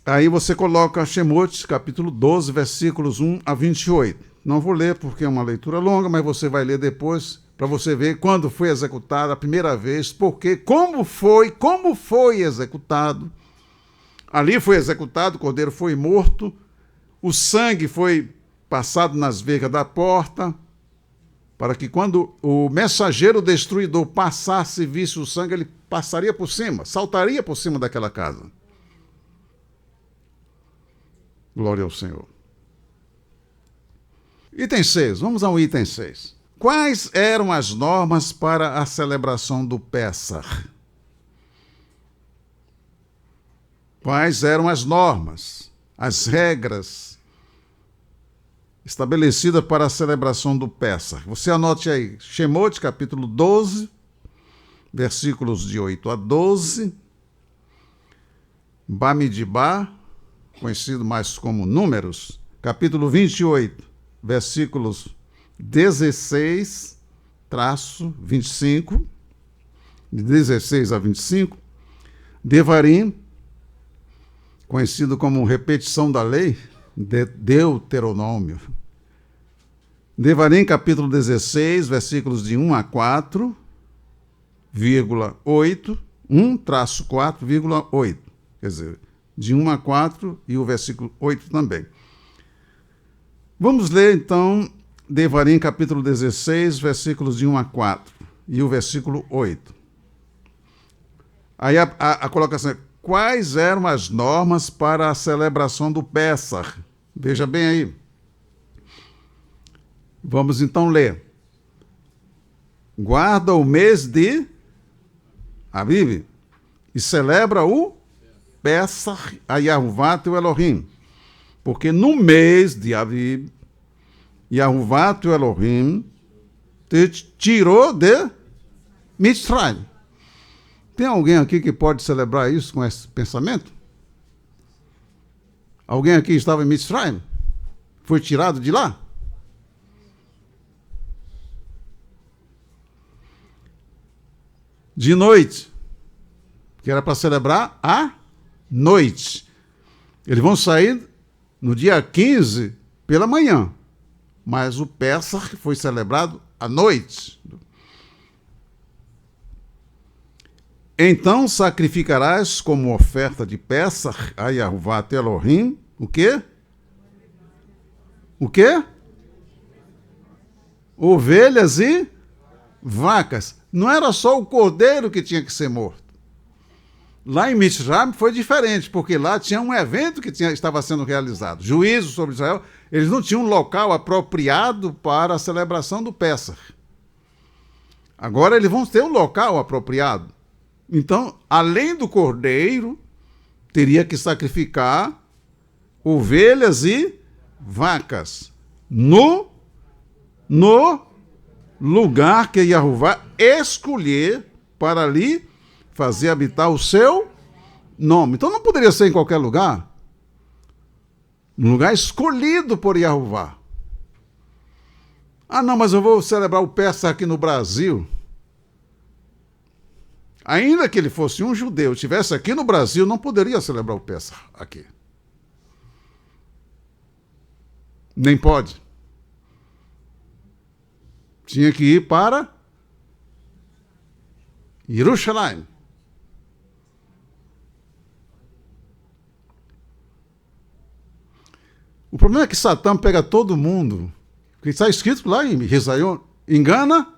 Aí você coloca Shemot, capítulo 12, versículos 1 a 28. Não vou ler porque é uma leitura longa, mas você vai ler depois para você ver quando foi executado a primeira vez, porque como foi executado. Ali foi executado, o cordeiro foi morto, o sangue foi passado nas vergas da porta, para que quando o mensageiro destruidor passasse e visse o sangue, ele passaria por cima, saltaria por cima daquela casa. Glória ao Senhor. Item 6, vamos ao item 6. Quais eram as normas para a celebração do Pessah? Quais eram as normas, as regras estabelecidas para a celebração do Pessah? Você anote aí, Shemot, capítulo 12, versículos de 8 a 12, Bamidbar, conhecido mais como Números, capítulo 28, versículos 16-25, de 16 a 25, Devarim, conhecido como repetição da lei, Deuteronômio. Devarim, capítulo 16, versículos de 1 a 4, 1-4,8, quer dizer, de 1 a 4 e o versículo 8 também. Vamos ler, então, Devarim, capítulo 16, versículos de 1 a 4 e o versículo 8. Aí a colocação é: quais eram as normas para a celebração do Pessah? Veja bem aí. Vamos então ler. Guarda o mês de Aviv e celebra o Pessah a Yahová teu Elohim, porque no mês de Aviv, Yahová teu Elohim te tirou de Mitzrayim. Tem alguém aqui que pode celebrar isso com esse pensamento? Alguém aqui estava em Mitzrayim? Foi tirado de lá? de noite, que era para celebrar à noite. Eles vão sair no dia 15 pela manhã, mas o Pessach foi celebrado à noite. Então sacrificarás como oferta de Pessach a Yahová Elohim, o quê? O quê? Ovelhas e vacas. Não era só o cordeiro que tinha que ser morto. Lá em Mitzrayim foi diferente, porque lá tinha um evento que estava sendo realizado. Juízo sobre Israel. Eles não tinham um local apropriado para a celebração do Pessach. Agora eles vão ter um local apropriado. Então, além do cordeiro, teria que sacrificar ovelhas e vacas no lugar que Yahová escolher para ali fazer habitar o seu nome. Então não poderia ser em qualquer lugar. Um lugar escolhido por Yahová. Ah, não, mas eu vou celebrar o Pessach aqui no Brasil. Ainda que ele fosse um judeu, estivesse aqui no Brasil, não poderia celebrar o Pessach aqui. Nem pode. Tinha que ir para Jerusalém. O problema é que Satã pega todo mundo, que está escrito lá em Isaías, engana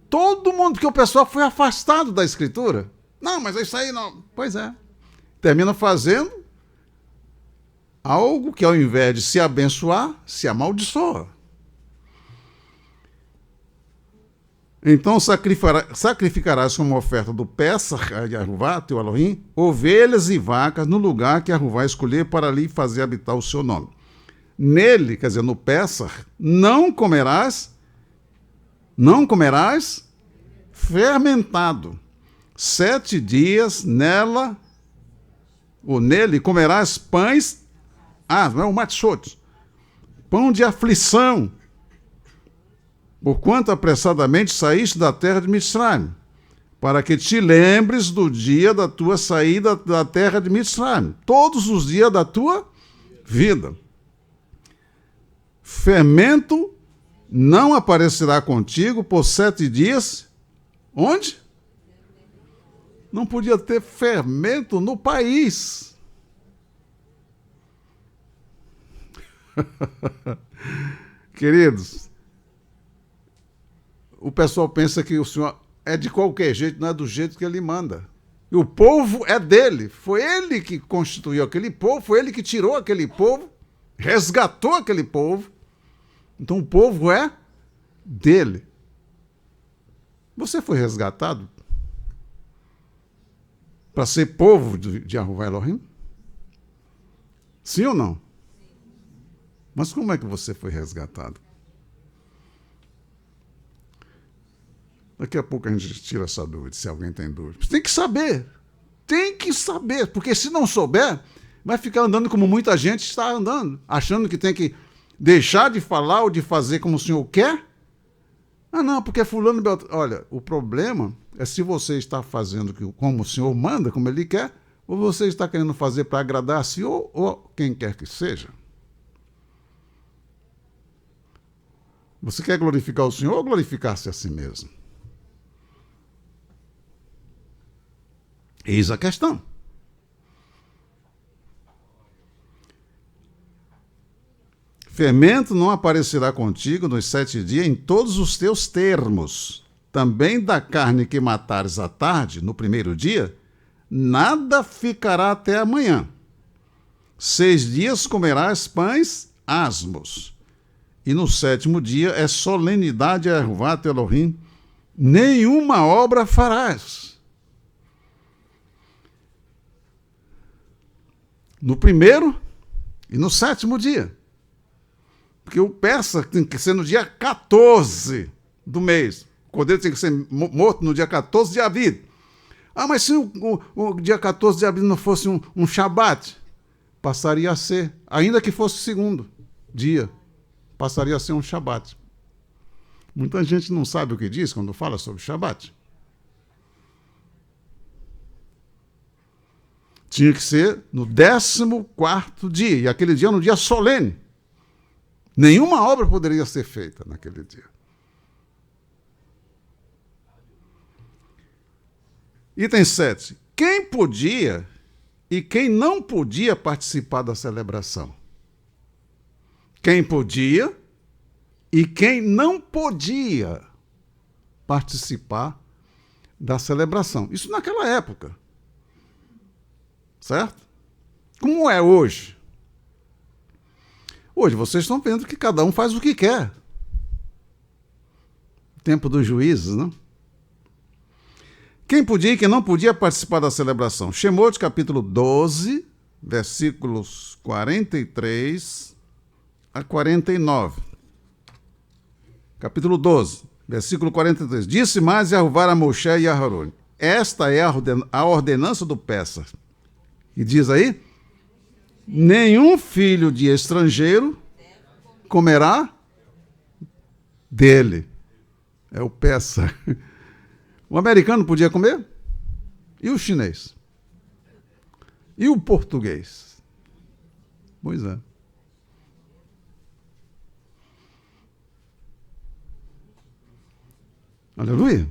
todo mundo, porque o pessoal foi afastado da Escritura. Não, mas isso aí não. Pois é. Termina fazendo algo que, ao invés de se abençoar, se amaldiçoa. Então sacrificarás como oferta do Pessach a Yahová, teu Elohim, ovelhas e vacas no lugar que Yahová escolher para ali fazer habitar o seu nome. Nele, quer dizer, no Pessach, não comerás fermentado. 7 dias nela, ou nele, comerás pães, não é o matzot, pão de aflição, porquanto apressadamente saíste da terra de Mitzrayim, para que te lembres do dia da tua saída da terra de Mitzrayim, todos os dias da tua vida. Fermento não aparecerá contigo por 7 dias. Onde? Não podia ter fermento no país. Queridos, o pessoal pensa que o Senhor é de qualquer jeito, não é do jeito que ele manda. E o povo é dele. Foi ele que constituiu aquele povo, foi ele que tirou aquele povo, resgatou aquele povo. Então o povo é dele. Você foi resgatado para ser povo de Yahová Elohim? Sim ou não? Mas como é que você foi resgatado? Daqui a pouco a gente tira essa dúvida, se alguém tem dúvida. Você tem que saber. Tem que saber, porque se não souber, vai ficar andando como muita gente está andando, achando que tem que deixar de falar ou de fazer como o senhor quer. Ah, não, porque fulano... Olha, o problema é se você está fazendo como o senhor manda, como ele quer, ou você está querendo fazer para agradar a senhor ou quem quer que seja. Você quer glorificar o senhor ou glorificar-se a si mesmo? Eis a questão. Fermento não aparecerá contigo nos 7 dias em todos os teus termos. Também da carne que matares à tarde, no primeiro dia, nada ficará até amanhã. 6 dias comerás pães asmos. E no 7º dia é solenidade a Yahová teu Elohim. Nenhuma obra farás. No primeiro e no 7º dia. Porque o Pessach tem que ser no dia 14 do mês. O cordeiro tem que ser morto no dia 14 de Aviv. Ah, mas se o dia 14 de Aviv não fosse um Shabat, passaria a ser, ainda que fosse o segundo dia, passaria a ser um Shabat. Muita gente não sabe o que diz quando fala sobre Shabat. Tinha que ser no 14º dia, e aquele dia era um dia solene. Nenhuma obra poderia ser feita naquele dia. Item 7. Quem podia e quem não podia participar da celebração? Quem podia e quem não podia participar da celebração. Isso naquela época. Certo? Como é hoje? Hoje vocês estão vendo que cada um faz o que quer. Tempo dos juízes, não? Quem podia e quem não podia participar da celebração? Shemot, capítulo 12, versículos 43 a 49. Capítulo 12, versículo 43. Disse mais Yehová a Moshe e a Aarón: esta é a ordenança do Pessah. E diz aí: nenhum filho de estrangeiro comerá dele. É o Pessah. O americano podia comer? E o chinês? E o português? Pois é. Aleluia.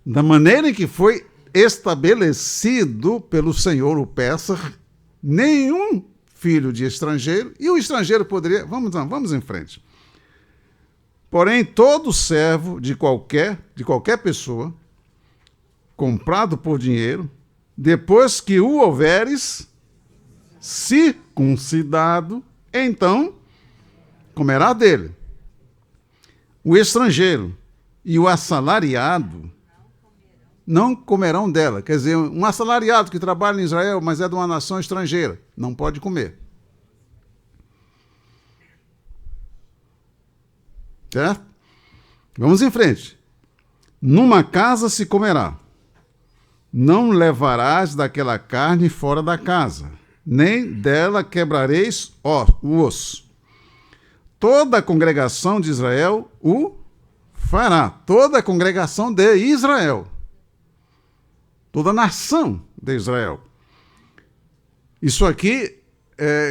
Da maneira em que foi estabelecido pelo Senhor o Pessah, nenhum filho de estrangeiro, e o estrangeiro poderia... Vamos em frente. Porém, todo servo de qualquer pessoa, comprado por dinheiro, depois que o houveres circuncidado, então comerá dele. O estrangeiro e o assalariado não comerão dela. Quer dizer, um assalariado que trabalha em Israel, mas é de uma nação estrangeira, não pode comer. Certo? Vamos em frente. Numa casa se comerá. Não levarás daquela carne fora da casa, nem dela quebrareis o osso. Toda a congregação de Israel o fará. Toda a congregação de Israel. Toda a nação de Israel. Isso aqui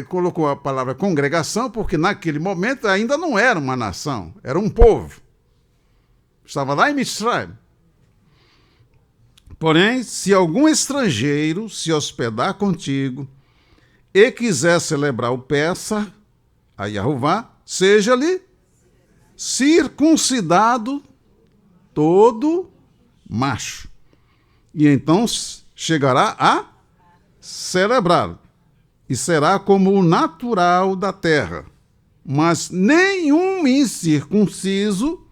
colocou a palavra congregação porque naquele momento ainda não era uma nação, era um povo. Estava lá em Mitzrayim. Porém, se algum estrangeiro se hospedar contigo e quiser celebrar o Pessah, a Yehová, seja-lhe circuncidado todo macho. E então chegará a celebrá-lo. E será como o natural da terra. Mas nenhum incircunciso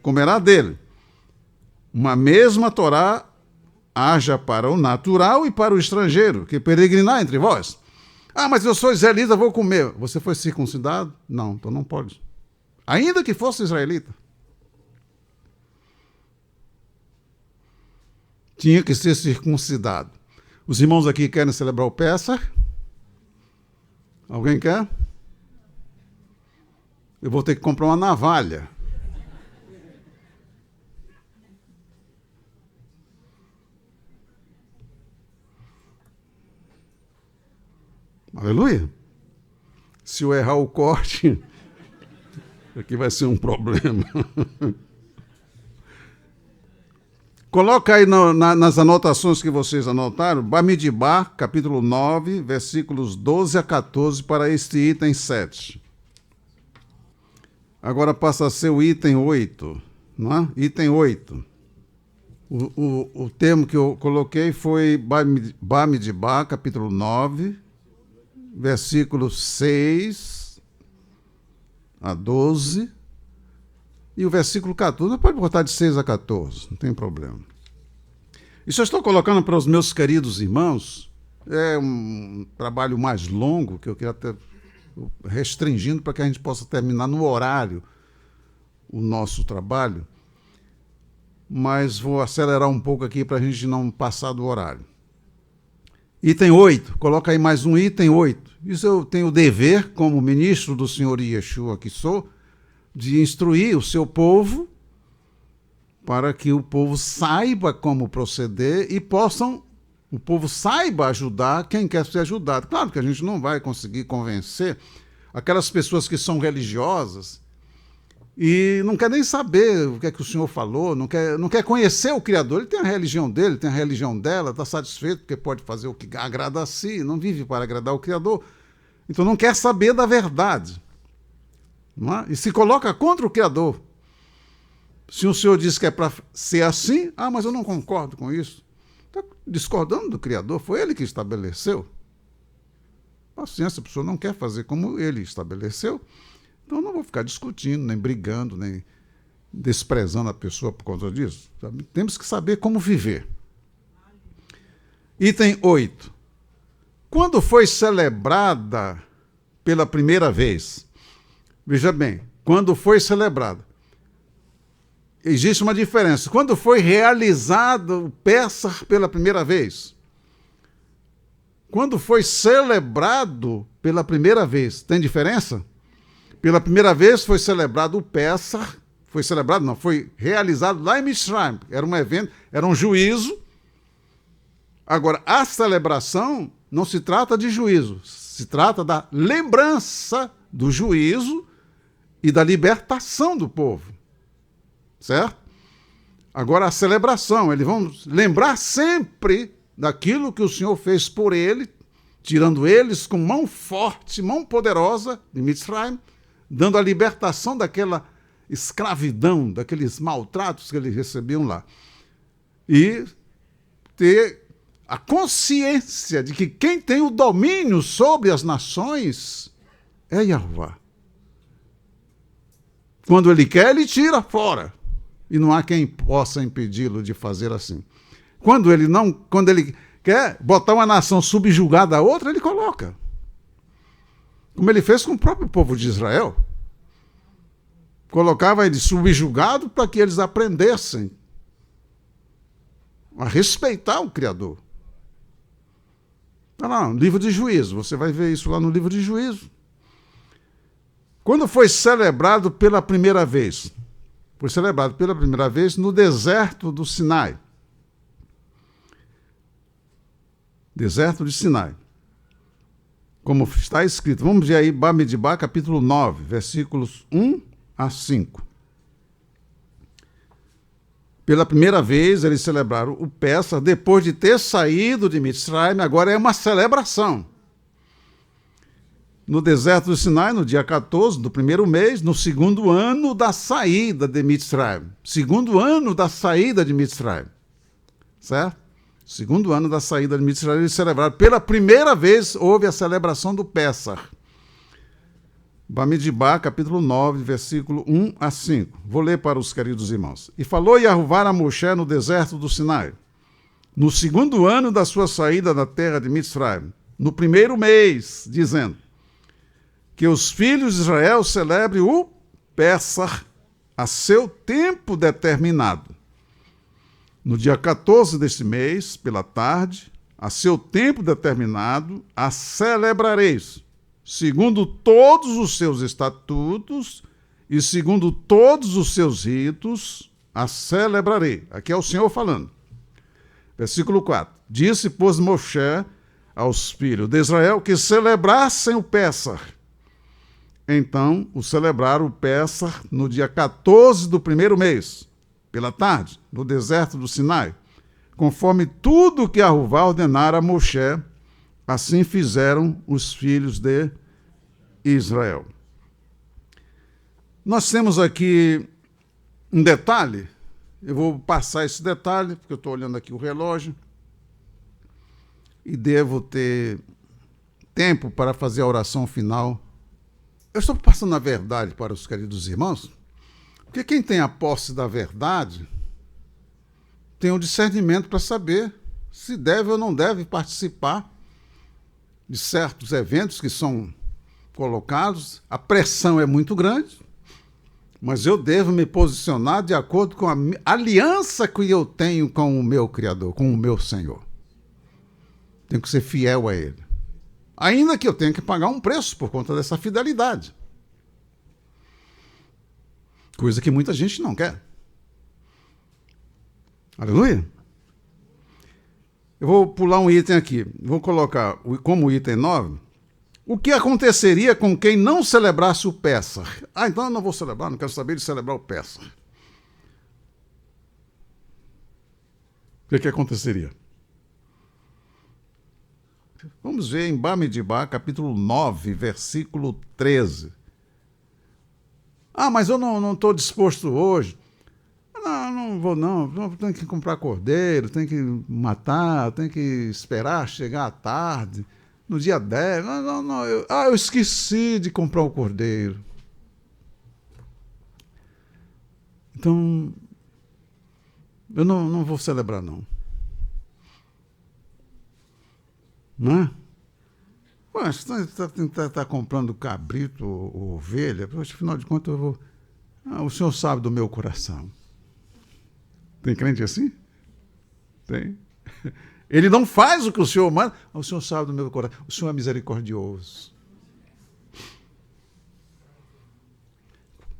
comerá dele. Uma mesma Torá haja para o natural e para o estrangeiro, que peregrinar entre vós. Ah, mas eu sou israelita, vou comer. Você foi circuncidado? Não, então não pode. Ainda que fosse israelita. Tinha que ser circuncidado. Os irmãos aqui querem celebrar o Pessah? Alguém quer? Eu vou ter que comprar uma navalha. Aleluia. Se eu errar o corte, aqui vai ser um problema. Coloca aí nas anotações que vocês anotaram, Bamidbar, capítulo 9, versículos 12 a 14, para este item 7. Agora passa a ser o item 8, não é? Item 8. O termo que eu coloquei foi Bamidbar, capítulo 9, versículos 6 a 12, e o versículo 14, pode botar de 6 a 14, não tem problema. Isso eu estou colocando para os meus queridos irmãos, é um trabalho mais longo, que eu queria até restringindo para que a gente possa terminar no horário o nosso trabalho, mas vou acelerar um pouco aqui para a gente não passar do horário. Item 8, coloca aí mais um item 8. Isso eu tenho o dever, como ministro do Senhor Yeshua que sou, de instruir o seu povo para que o povo saiba como proceder e possam O povo saiba ajudar quem quer ser ajudado. Claro que a gente não vai conseguir convencer aquelas pessoas que são religiosas e não quer nem saber o que é que o Senhor falou, não quer conhecer o Criador. Ele tem a religião dele, tem a religião dela, está satisfeito porque pode fazer o que agrada a si, não vive para agradar o Criador. Então não quer saber da verdade. Não é? E se coloca contra o Criador. Se o Senhor diz que é para ser assim, mas eu não concordo com isso. Está discordando do Criador, foi ele que estabeleceu. Paciência, a pessoa não quer fazer como ele estabeleceu, então não vou ficar discutindo, nem brigando, nem desprezando a pessoa por causa disso. Sabe? Temos que saber como viver. Item 8. Quando foi celebrada pela primeira vez? Veja bem, quando foi celebrada. Existe uma diferença. Quando foi realizado o Pêssar pela primeira vez? Quando foi celebrado pela primeira vez? Tem diferença? Pela primeira vez foi celebrado o Pêssar, foi realizado lá em Mitzrayim. Era um evento, era um juízo. Agora, a celebração não se trata de juízo, se trata da lembrança do juízo e da libertação do povo. Certo? Agora a celebração, eles vão lembrar sempre daquilo que o Senhor fez por ele, tirando eles com mão forte, mão poderosa de Mitzrayim, dando a libertação daquela escravidão, daqueles maltratos que eles recebiam lá. E ter a consciência de que quem tem o domínio sobre as nações é Yahová. Quando ele quer, ele tira fora. E não há quem possa impedi-lo de fazer assim. Quando ele quer botar uma nação subjugada a outra, ele coloca. Como ele fez com o próprio povo de Israel. Colocava ele subjugado para que eles aprendessem a respeitar o Criador. Está lá, no livro de Juízo. Você vai ver isso lá no livro de Juízo. Quando foi celebrado pela primeira vez? Foi celebrado pela primeira vez no deserto do Sinai. Deserto de Sinai. Como está escrito. Vamos ver aí, Bamidbar, capítulo 9, versículos 1 a 5. Pela primeira vez, eles celebraram o Pêssar, depois de ter saído de Mitzrayim, agora é uma celebração. No deserto do Sinai, no dia 14 do primeiro mês, no segundo ano da saída de Mitzrayim. Segundo ano da saída de Mitzrayim. Certo? Segundo ano da saída de Mitzrayim, eles celebraram. Pela primeira vez, houve a celebração do Pêssar. Bamidbar, capítulo 9, versículo 1 a 5. Vou ler para os queridos irmãos. E falou Yahová a Moshe no deserto do Sinai, no segundo ano da sua saída da terra de Mitzrayim, no primeiro mês, dizendo: que os filhos de Israel celebrem o Pêssar a seu tempo determinado. No dia 14 deste mês, pela tarde, a seu tempo determinado, a celebrareis, segundo todos os seus estatutos e segundo todos os seus ritos, a celebrarei. Aqui é o Senhor falando. Versículo 4. Disse, pois, Moshe aos filhos de Israel que celebrassem o Pêssar. Então, o celebraram o Pêssar no dia 14 do primeiro mês, pela tarde, no deserto do Sinai, conforme tudo que Yahová ordenara a Moshe, assim fizeram os filhos de Israel. Nós temos aqui um detalhe, eu vou passar esse detalhe, porque eu estou olhando aqui o relógio, e devo ter tempo para fazer a oração final. Eu estou passando a verdade para os queridos irmãos, porque quem tem a posse da verdade tem o discernimento para saber se deve ou não deve participar de certos eventos que são colocados. A pressão é muito grande, mas eu devo me posicionar de acordo com a aliança que eu tenho com o meu Criador, com o meu Senhor. Tenho que ser fiel a Ele. Ainda que eu tenha que pagar um preço por conta dessa fidelidade. Coisa que muita gente não quer. Aleluia. Eu vou pular um item aqui. Vou colocar como item 9. O que aconteceria com quem não celebrasse o Pessah? Ah, então eu não vou celebrar, não quero saber de celebrar o Pessah. O que aconteceria? Vamos ver em Bamidbar, capítulo 9, versículo 13. Ah, mas eu não estou disposto hoje. Não vou não. Tem que comprar cordeiro, tem que matar, tem que esperar chegar à tarde, no dia 10. Eu esqueci de comprar o cordeiro. Então, eu não vou celebrar, não. Não é? Mas está comprando cabrito ou ovelha, afinal de contas eu vou... o senhor sabe do meu coração. Tem crente assim? Tem. Ele não faz o que o senhor manda, mas o senhor sabe do meu coração. O senhor é misericordioso.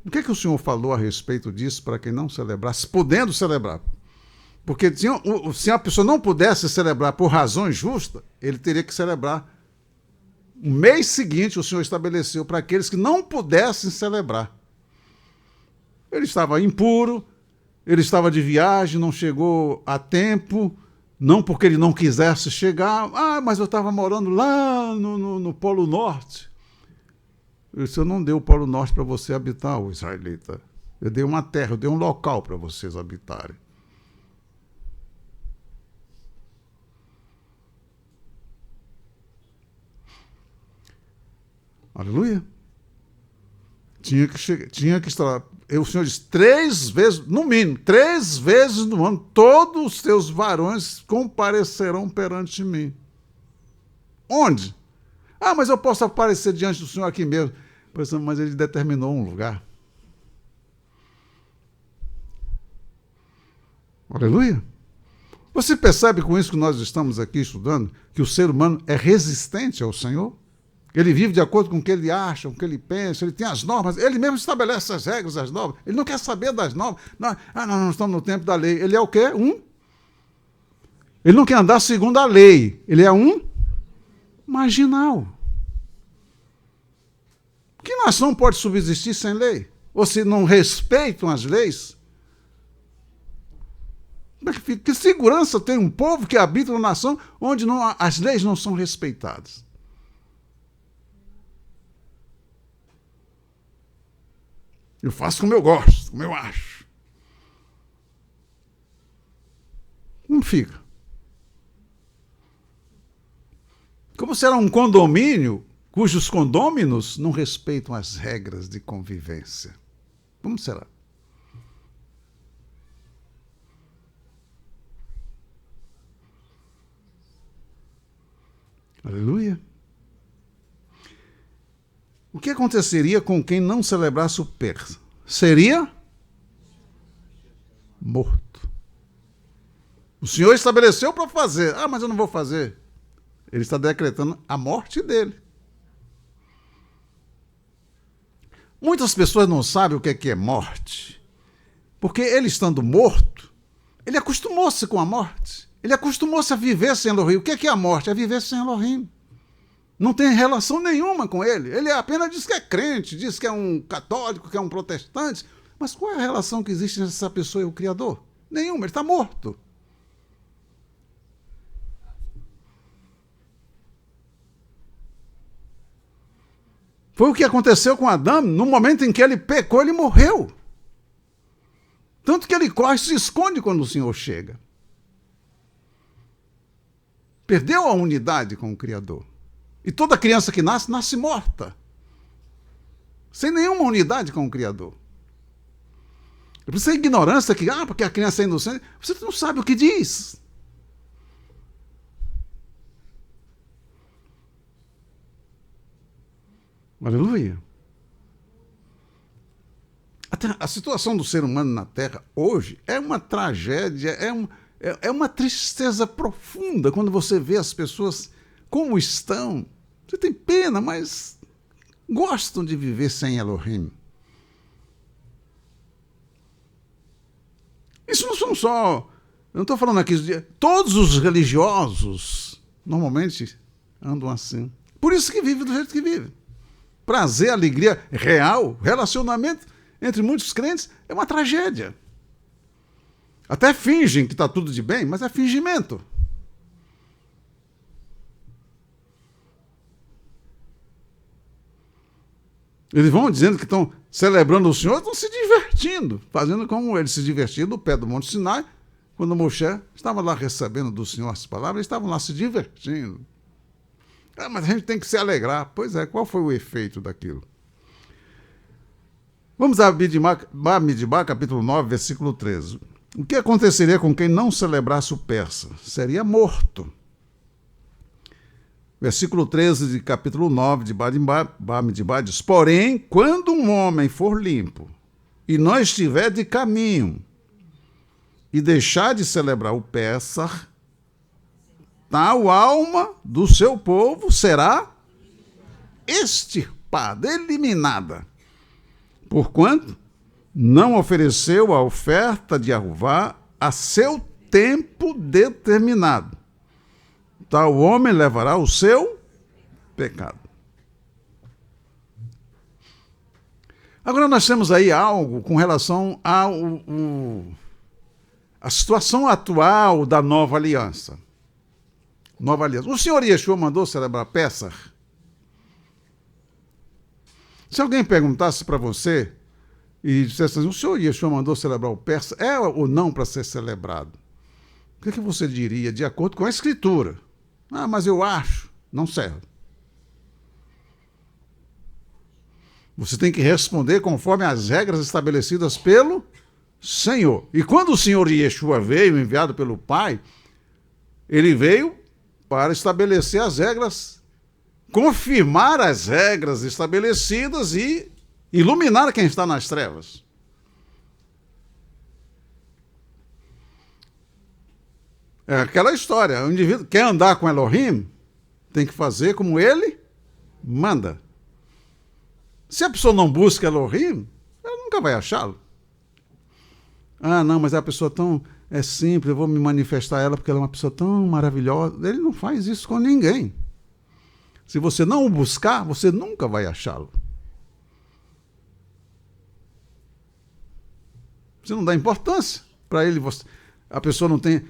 O que o senhor falou a respeito disso para quem não celebrasse, podendo celebrar? Porque se a pessoa não pudesse celebrar por razões justas, ele teria que celebrar. O mês seguinte, o senhor estabeleceu para aqueles que não pudessem celebrar. Ele estava impuro, ele estava de viagem, não chegou a tempo, não porque ele não quisesse chegar. Ah, mas eu estava morando lá no Polo Norte. Eu disse, eu não dei o Polo Norte para você habitar, o israelita. Eu dei uma terra, eu dei um local para vocês habitarem. Aleluia. Tinha que estar. O Senhor diz 3 vezes, no mínimo, 3 vezes no ano, todos os teus varões comparecerão perante mim. Onde? Ah, mas eu posso aparecer diante do Senhor aqui mesmo. Mas ele determinou um lugar. Aleluia. Você percebe com isso que nós estamos aqui estudando, que o ser humano é resistente ao Senhor? Ele vive de acordo com o que ele acha, com o que ele pensa, ele tem as normas, ele mesmo estabelece as regras, as normas. Ele não quer saber das normas. Nós não estamos no tempo da lei. Ele é o quê? Ele não quer andar segundo a lei. Ele é um marginal. Que nação pode subsistir sem lei? Ou se não respeitam as leis? Que segurança tem um povo que habita uma nação onde as leis não são respeitadas? Eu faço como eu gosto, como eu acho. Não fica. Como será um condomínio cujos condôminos não respeitam as regras de convivência? Como será? Aleluia. O que aconteceria com quem não celebrasse o Pessah? Seria morto. O Senhor estabeleceu para fazer. Ah, mas eu não vou fazer. Ele está decretando a morte dele. Muitas pessoas não sabem o que é morte. Porque ele estando morto, ele acostumou-se com a morte. Ele acostumou-se a viver sem Elohim. O que é a morte? É viver sem Elohim. Não tem relação nenhuma com ele. Ele apenas diz que é crente, diz que é um católico, que é um protestante. Mas qual é a relação que existe entre essa pessoa e o Criador? Nenhuma, ele está morto. Foi o que aconteceu com Adão. No momento em que ele pecou, ele morreu. Tanto que ele corre e se esconde quando o Senhor chega. Perdeu a unidade com o Criador. E toda criança que nasce, nasce morta. Sem nenhuma unidade com o Criador. É por isso a ignorância que, porque a criança é inocente, você não sabe o que diz. Aleluia. A situação do ser humano na Terra hoje é uma tragédia, é uma tristeza profunda quando você vê as pessoas como estão. Você tem pena, mas gostam de viver sem Elohim. Isso não são só Eu não estou falando aqui de todos os religiosos normalmente andam assim. Por isso que vive do jeito que vive. Prazer, alegria real, relacionamento entre muitos crentes é uma tragédia. Até fingem que está tudo de bem, mas é fingimento. Eles vão dizendo que estão celebrando o Senhor, estão se divertindo, fazendo como eles se divertiam no pé do Monte Sinai, quando Moshe estava lá recebendo do Senhor as palavras, eles estavam lá se divertindo. Mas a gente tem que se alegrar. Pois é, qual foi o efeito daquilo? Vamos a Bamidbar, capítulo 9, versículo 13. O que aconteceria com quem não celebrasse o persa? Seria morto. Versículo 13 de capítulo 9 de Bamidbar diz: porém, quando um homem for limpo e não estiver de caminho e deixar de celebrar o Pêssar, tal alma do seu povo será extirpada, eliminada, porquanto não ofereceu a oferta de Aruvá a seu tempo determinado. Tal homem levará o seu pecado. Agora nós temos aí algo com relação à situação atual da nova aliança. Nova aliança. O Senhor Yeshua mandou celebrar Pêssar? Se alguém perguntasse para você e dissesse assim, o Senhor Yeshua mandou celebrar o Pêssar, é ou não para ser celebrado? O que você diria de acordo com a Escritura? Ah, mas eu acho. Não serve. Você tem que responder conforme as regras estabelecidas pelo Senhor. E quando o Senhor Yeshua veio, enviado pelo Pai, ele veio para estabelecer as regras, confirmar as regras estabelecidas e iluminar quem está nas trevas. É aquela história, o indivíduo quer andar com Elohim, tem que fazer como ele manda. Se a pessoa não busca Elohim, ela nunca vai achá-lo. Ah, não, mas a pessoa é simples, eu vou me manifestar a ela porque ela é uma pessoa tão maravilhosa. Ele não faz isso com ninguém. Se você não o buscar, você nunca vai achá-lo. Você não dá importância para ele. A pessoa não tem,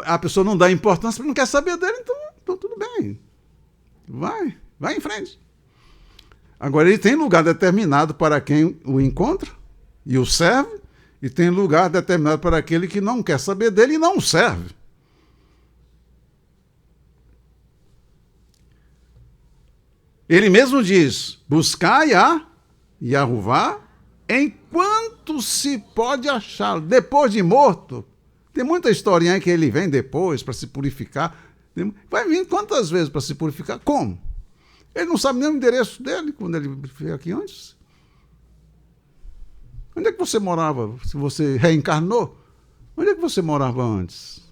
a pessoa não dá importância porque não quer saber dele, então tudo bem. Vai em frente. Agora, ele tem lugar determinado para quem o encontra e o serve, e tem lugar determinado para aquele que não quer saber dele e não serve. Ele mesmo diz, buscai a Yahová enquanto se pode achá-lo. Depois de morto, tem muita historinha aí que ele vem depois para se purificar. Vai vir quantas vezes para se purificar? Como? Ele não sabe nem o endereço dele quando ele veio aqui antes. Onde é que você morava? Se você reencarnou, onde é que você morava antes?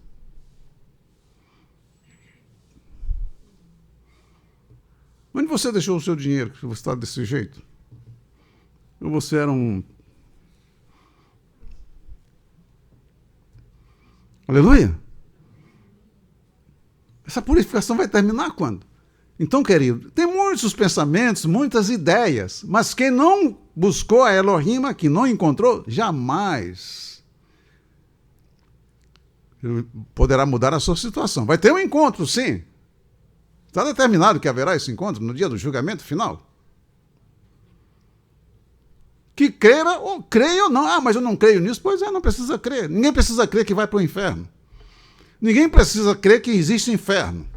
Onde você deixou o seu dinheiro, que você está desse jeito? Ou você era um... Aleluia? Essa purificação vai terminar quando? Então, querido, tem muitos pensamentos, muitas ideias, mas quem não buscou a Elohim, que não encontrou, jamais poderá mudar a sua situação. Vai ter um encontro, sim. Está determinado que haverá esse encontro no dia do julgamento final. Que creia ou não. Ah, mas eu não creio nisso. Pois é, não precisa crer. Ninguém precisa crer que vai para o inferno. Ninguém precisa crer que existe inferno.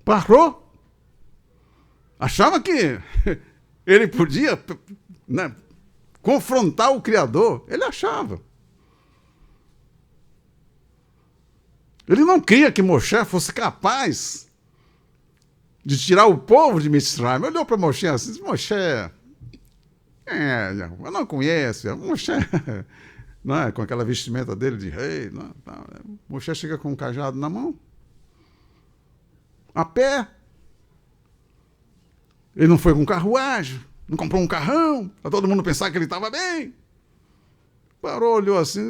Parou. Achava que ele podia, né, confrontar o Criador. Ele achava. Ele não queria que Moshe fosse capaz de tirar o povo de Mitzrayim. Olhou para Moshe assim, disse, Moshe, eu não conheço. Moshe, não é, com aquela vestimenta dele de rei. Não. Moshe chega com um cajado na mão. A pé. Ele não foi com carruagem, não comprou um carrão, para todo mundo pensar que ele estava bem. Parou, olhou assim,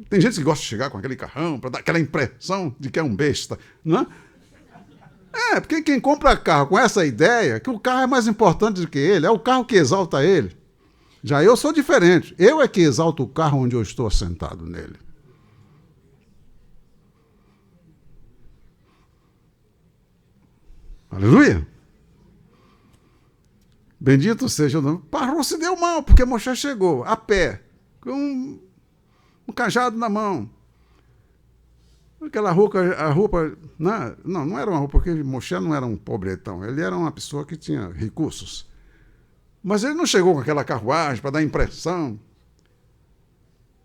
tem gente que gosta de chegar com aquele carrão para dar aquela impressão de que é um besta, não é? Porque quem compra carro com essa ideia, que o carro é mais importante do que ele, é o carro que exalta ele. Já eu sou diferente, eu é que exalto o carro onde eu estou assentado nele. Aleluia! Bendito seja o nome. Parou, se deu mal, porque Moshe chegou a pé, com um cajado na mão. Aquela roupa, a roupa. Não era uma roupa, porque Moshe não era um pobretão, ele era uma pessoa que tinha recursos. Mas ele não chegou com aquela carruagem para dar impressão.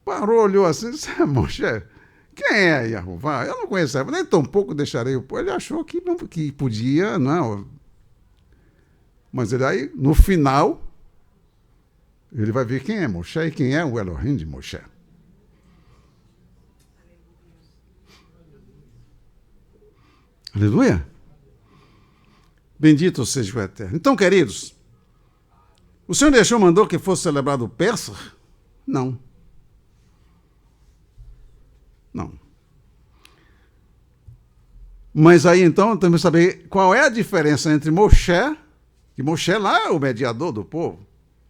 Parou, olhou assim, disse, Moshe, quem é Yahová? Eu não conheço, nem tão pouco deixarei o povo. Ele achou que, não, que podia, não. Mas ele aí, no final, ele vai ver quem é Moshe e quem é o Elohim de Moshe. Aleluia! Bendito seja o Eterno. Então, queridos, o Senhor Yeshua mandou que fosse celebrado o Pêssar? Não. Não. Mas aí, então, temos que saber qual é a diferença entre Moshe, que Moshe lá é o mediador do povo,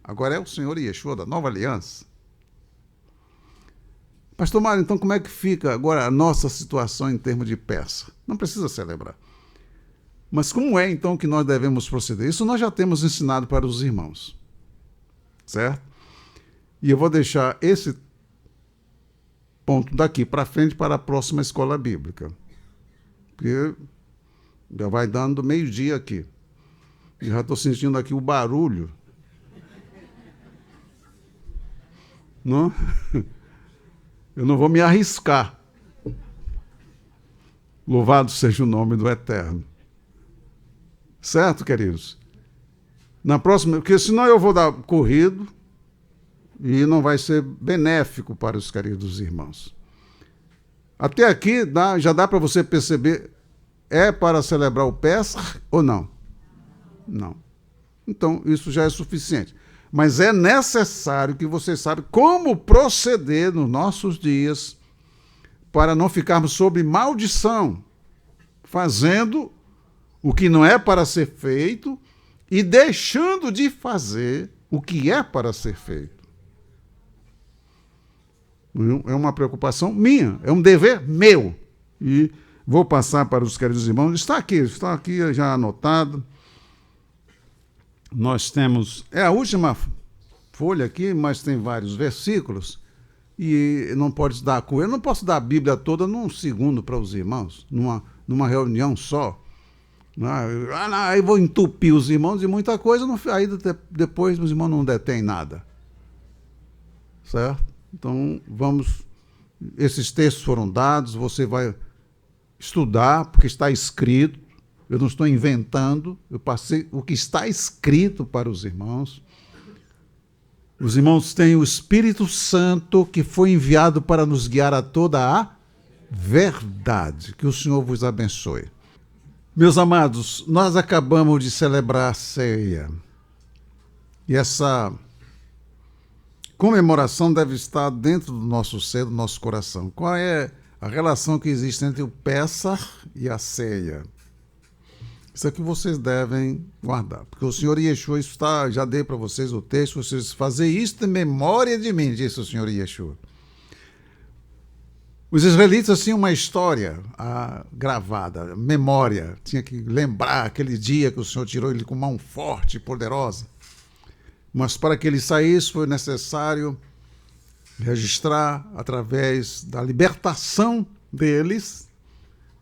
agora é o Senhor Yeshua da Nova Aliança. Pastor Mário, então como é que fica agora a nossa situação em termos de Pêssar? Não precisa celebrar. Mas como é então que nós devemos proceder? Isso nós já temos ensinado para os irmãos. Certo? E eu vou deixar esse ponto daqui para frente para a próxima escola bíblica. Porque já vai dando meio-dia aqui. E já estou sentindo aqui o barulho. Não? Eu não vou me arriscar. Louvado seja o nome do Eterno. Certo, queridos? Na próxima, porque senão eu vou dar corrido e não vai ser benéfico para os queridos irmãos. Até aqui já dá para você perceber, é para celebrar o Pêssar ou não? Não. Então, isso já é suficiente. Mas é necessário que você saiba como proceder nos nossos dias para não ficarmos sob maldição, fazendo o que não é para ser feito e deixando de fazer o que é para ser feito. É uma preocupação minha, é um dever meu. E vou passar para os queridos irmãos. Está aqui já anotado. Nós temos, é a última folha aqui, mas tem vários versículos. E não pode dar, eu não posso dar a Bíblia toda num segundo para os irmãos, numa reunião só. Aí vou entupir os irmãos de muita coisa, aí depois os irmãos não detêm nada. Certo? Então, esses textos foram dados, você vai estudar, porque está escrito, eu não estou inventando, eu passei o que está escrito para os irmãos. Os irmãos têm o Espírito Santo que foi enviado para nos guiar a toda a verdade. Que o Senhor vos abençoe. Meus amados, nós acabamos de celebrar a ceia. E essa comemoração deve estar dentro do nosso ser, do nosso coração. Qual é a relação que existe entre o Pêssar e a ceia? Isso aqui vocês devem guardar, porque o Senhor Yeshua, já dei para vocês o texto, vocês fazer isto em memória de mim, disse o Senhor Yeshua. Os israelitas tinham uma história gravada, memória, tinha que lembrar aquele dia que o Senhor tirou ele com mão forte e poderosa. Mas para que ele saísse foi necessário registrar através da libertação deles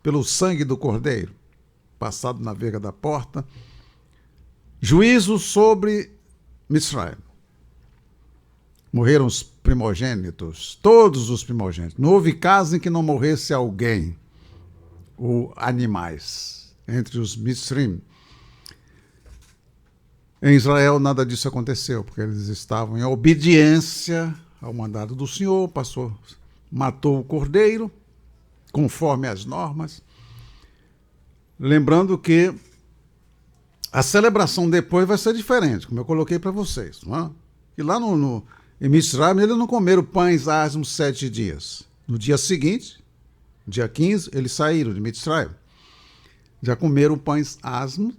pelo sangue do Cordeiro, passado na vega da porta, juízo sobre Mitzrayim. Morreram os primogênitos, todos os primogênitos. Não houve caso em que não morresse alguém, ou animais, entre os Mitzrim. Em Israel nada disso aconteceu, porque eles estavam em obediência ao mandado do Senhor, matou o cordeiro, conforme as normas. Lembrando que A celebração depois vai ser diferente, como eu coloquei para vocês. Não é? E lá em Mitzrayim, eles não comeram pães asmos 7 dias. No dia seguinte, dia 15, eles saíram de Mitzrayim. Já comeram pães asmos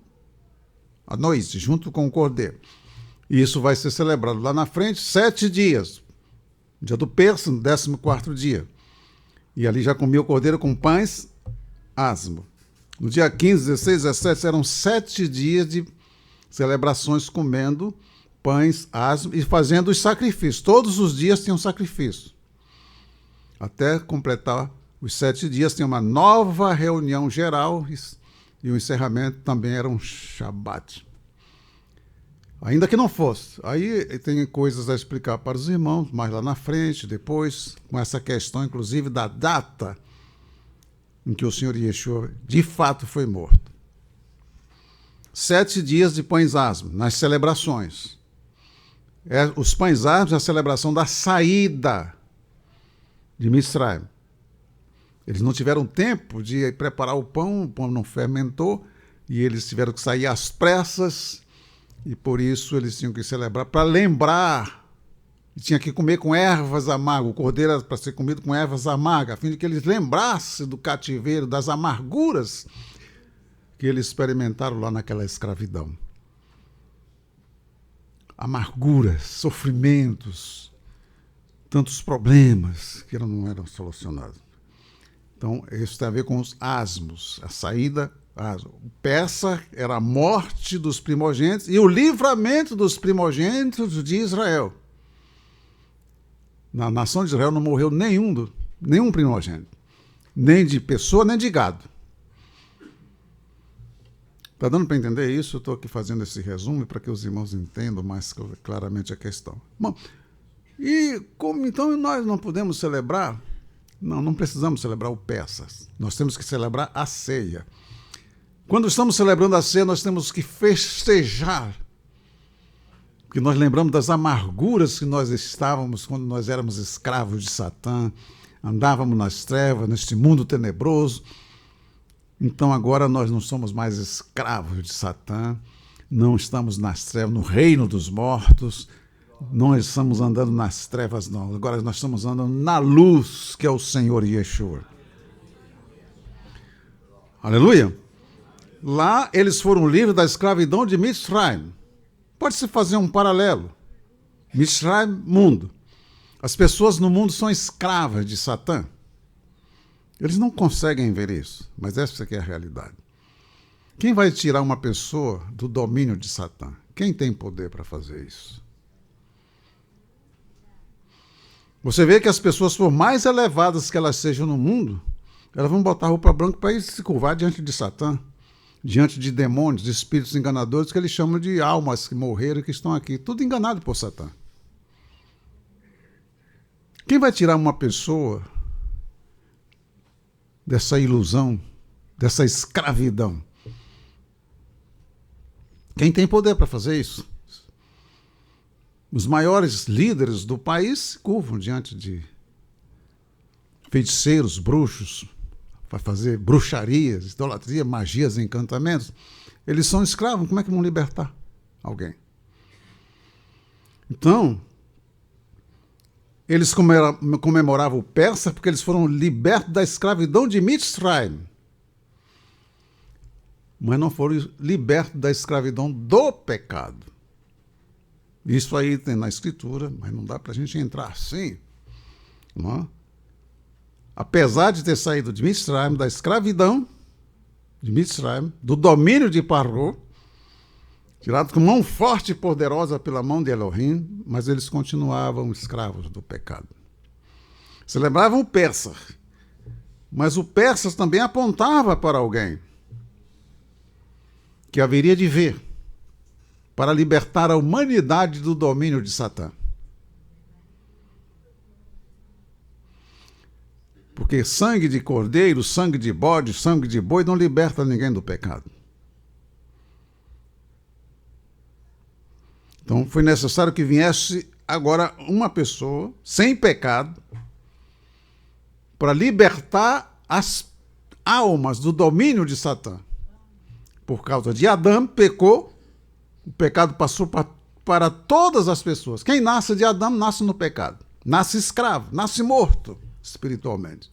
à noite, junto com o cordeiro. E isso vai ser celebrado lá na frente 7 dias. Dia do Persa, no 14º dia. E ali já comia o cordeiro com pães asmos. No dia 15, 16, 17, eram 7 dias de celebrações comendo pães asmos e fazendo os sacrifícios. Todos os dias tinham sacrifício. Até completar os 7 dias, tem uma nova reunião geral e o encerramento também era um Shabat. Ainda que não fosse. Aí tem coisas a explicar para os irmãos, mais lá na frente, depois, com essa questão, inclusive, da data em que o Senhor Yeshua, de fato, foi morto. 7 dias de pães asmos, nas celebrações. Os pães asmos é a celebração da saída de Mitzrayim. Eles não tiveram tempo de preparar o pão não fermentou, e eles tiveram que sair às pressas, e por isso eles tinham que celebrar, para lembrar, tinha que comer com ervas amargas, o cordeiro era para ser comido com ervas amargas, a fim de que eles lembrassem do cativeiro, das amarguras que eles experimentaram lá naquela escravidão. Amarguras, sofrimentos, tantos problemas que não eram solucionados. Então, isso tem a ver com os asmos, a saída. O persa era a morte dos primogênitos e o livramento dos primogênitos de Israel. Na nação de Israel não morreu nenhum primogênito, nem de pessoa, nem de gado. Está dando para entender isso? Eu estou aqui fazendo esse resumo para que os irmãos entendam mais claramente a questão. Bom, e como então nós não podemos celebrar? Não precisamos celebrar o Pessas. Nós temos que celebrar a ceia. Quando estamos celebrando a ceia, nós temos que festejar. Porque nós lembramos das amarguras que nós estávamos quando nós éramos escravos de Satã, andávamos nas trevas, neste mundo tenebroso. Então agora nós não somos mais escravos de Satã, não estamos nas trevas, no reino dos mortos, não estamos andando nas trevas, não. Agora nós estamos andando na luz, que é o Senhor Yeshua. Aleluia! Lá eles foram livres da escravidão de Mitzrayim. Pode-se fazer um paralelo. Mitzrayim, mundo. As pessoas no mundo são escravas de Satã. Eles não conseguem ver isso, mas essa aqui é a realidade. Quem vai tirar uma pessoa do domínio de Satã? Quem tem poder para fazer isso? Você vê que as pessoas, por mais elevadas que elas sejam no mundo, elas vão botar roupa branca para ir se curvar diante de Satã, diante de demônios, de espíritos enganadores, que eles chamam de almas que morreram e que estão aqui. Tudo enganado por Satã. Quem vai tirar uma pessoa dessa ilusão, dessa escravidão? Quem tem poder para fazer isso? Os maiores líderes do país se curvam diante de feiticeiros, bruxos, para fazer bruxarias, idolatria, magias, encantamentos. Eles são escravos, como é que vão libertar alguém? Então, eles comemoravam o Persa porque eles foram libertos da escravidão de Mitzrayim. Mas não foram libertos da escravidão do pecado. Isso aí tem na Escritura, mas não dá para a gente entrar assim. Não é? Apesar de ter saído de Mitzrayim, da escravidão de Mitzrayim, do domínio de Paró, tirado com mão forte e poderosa pela mão de Elohim, mas eles continuavam escravos do pecado. Celebravam o Persa, mas o Persa também apontava para alguém que haveria de vir para libertar a humanidade do domínio de Satã. Porque sangue de cordeiro, sangue de bode, sangue de boi não liberta ninguém do pecado. Então foi necessário que viesse agora uma pessoa sem pecado para libertar as almas do domínio de Satã. Por causa de Adão, pecou, o pecado passou para todas as pessoas. Quem nasce de Adão, nasce no pecado. Nasce escravo, nasce morto espiritualmente.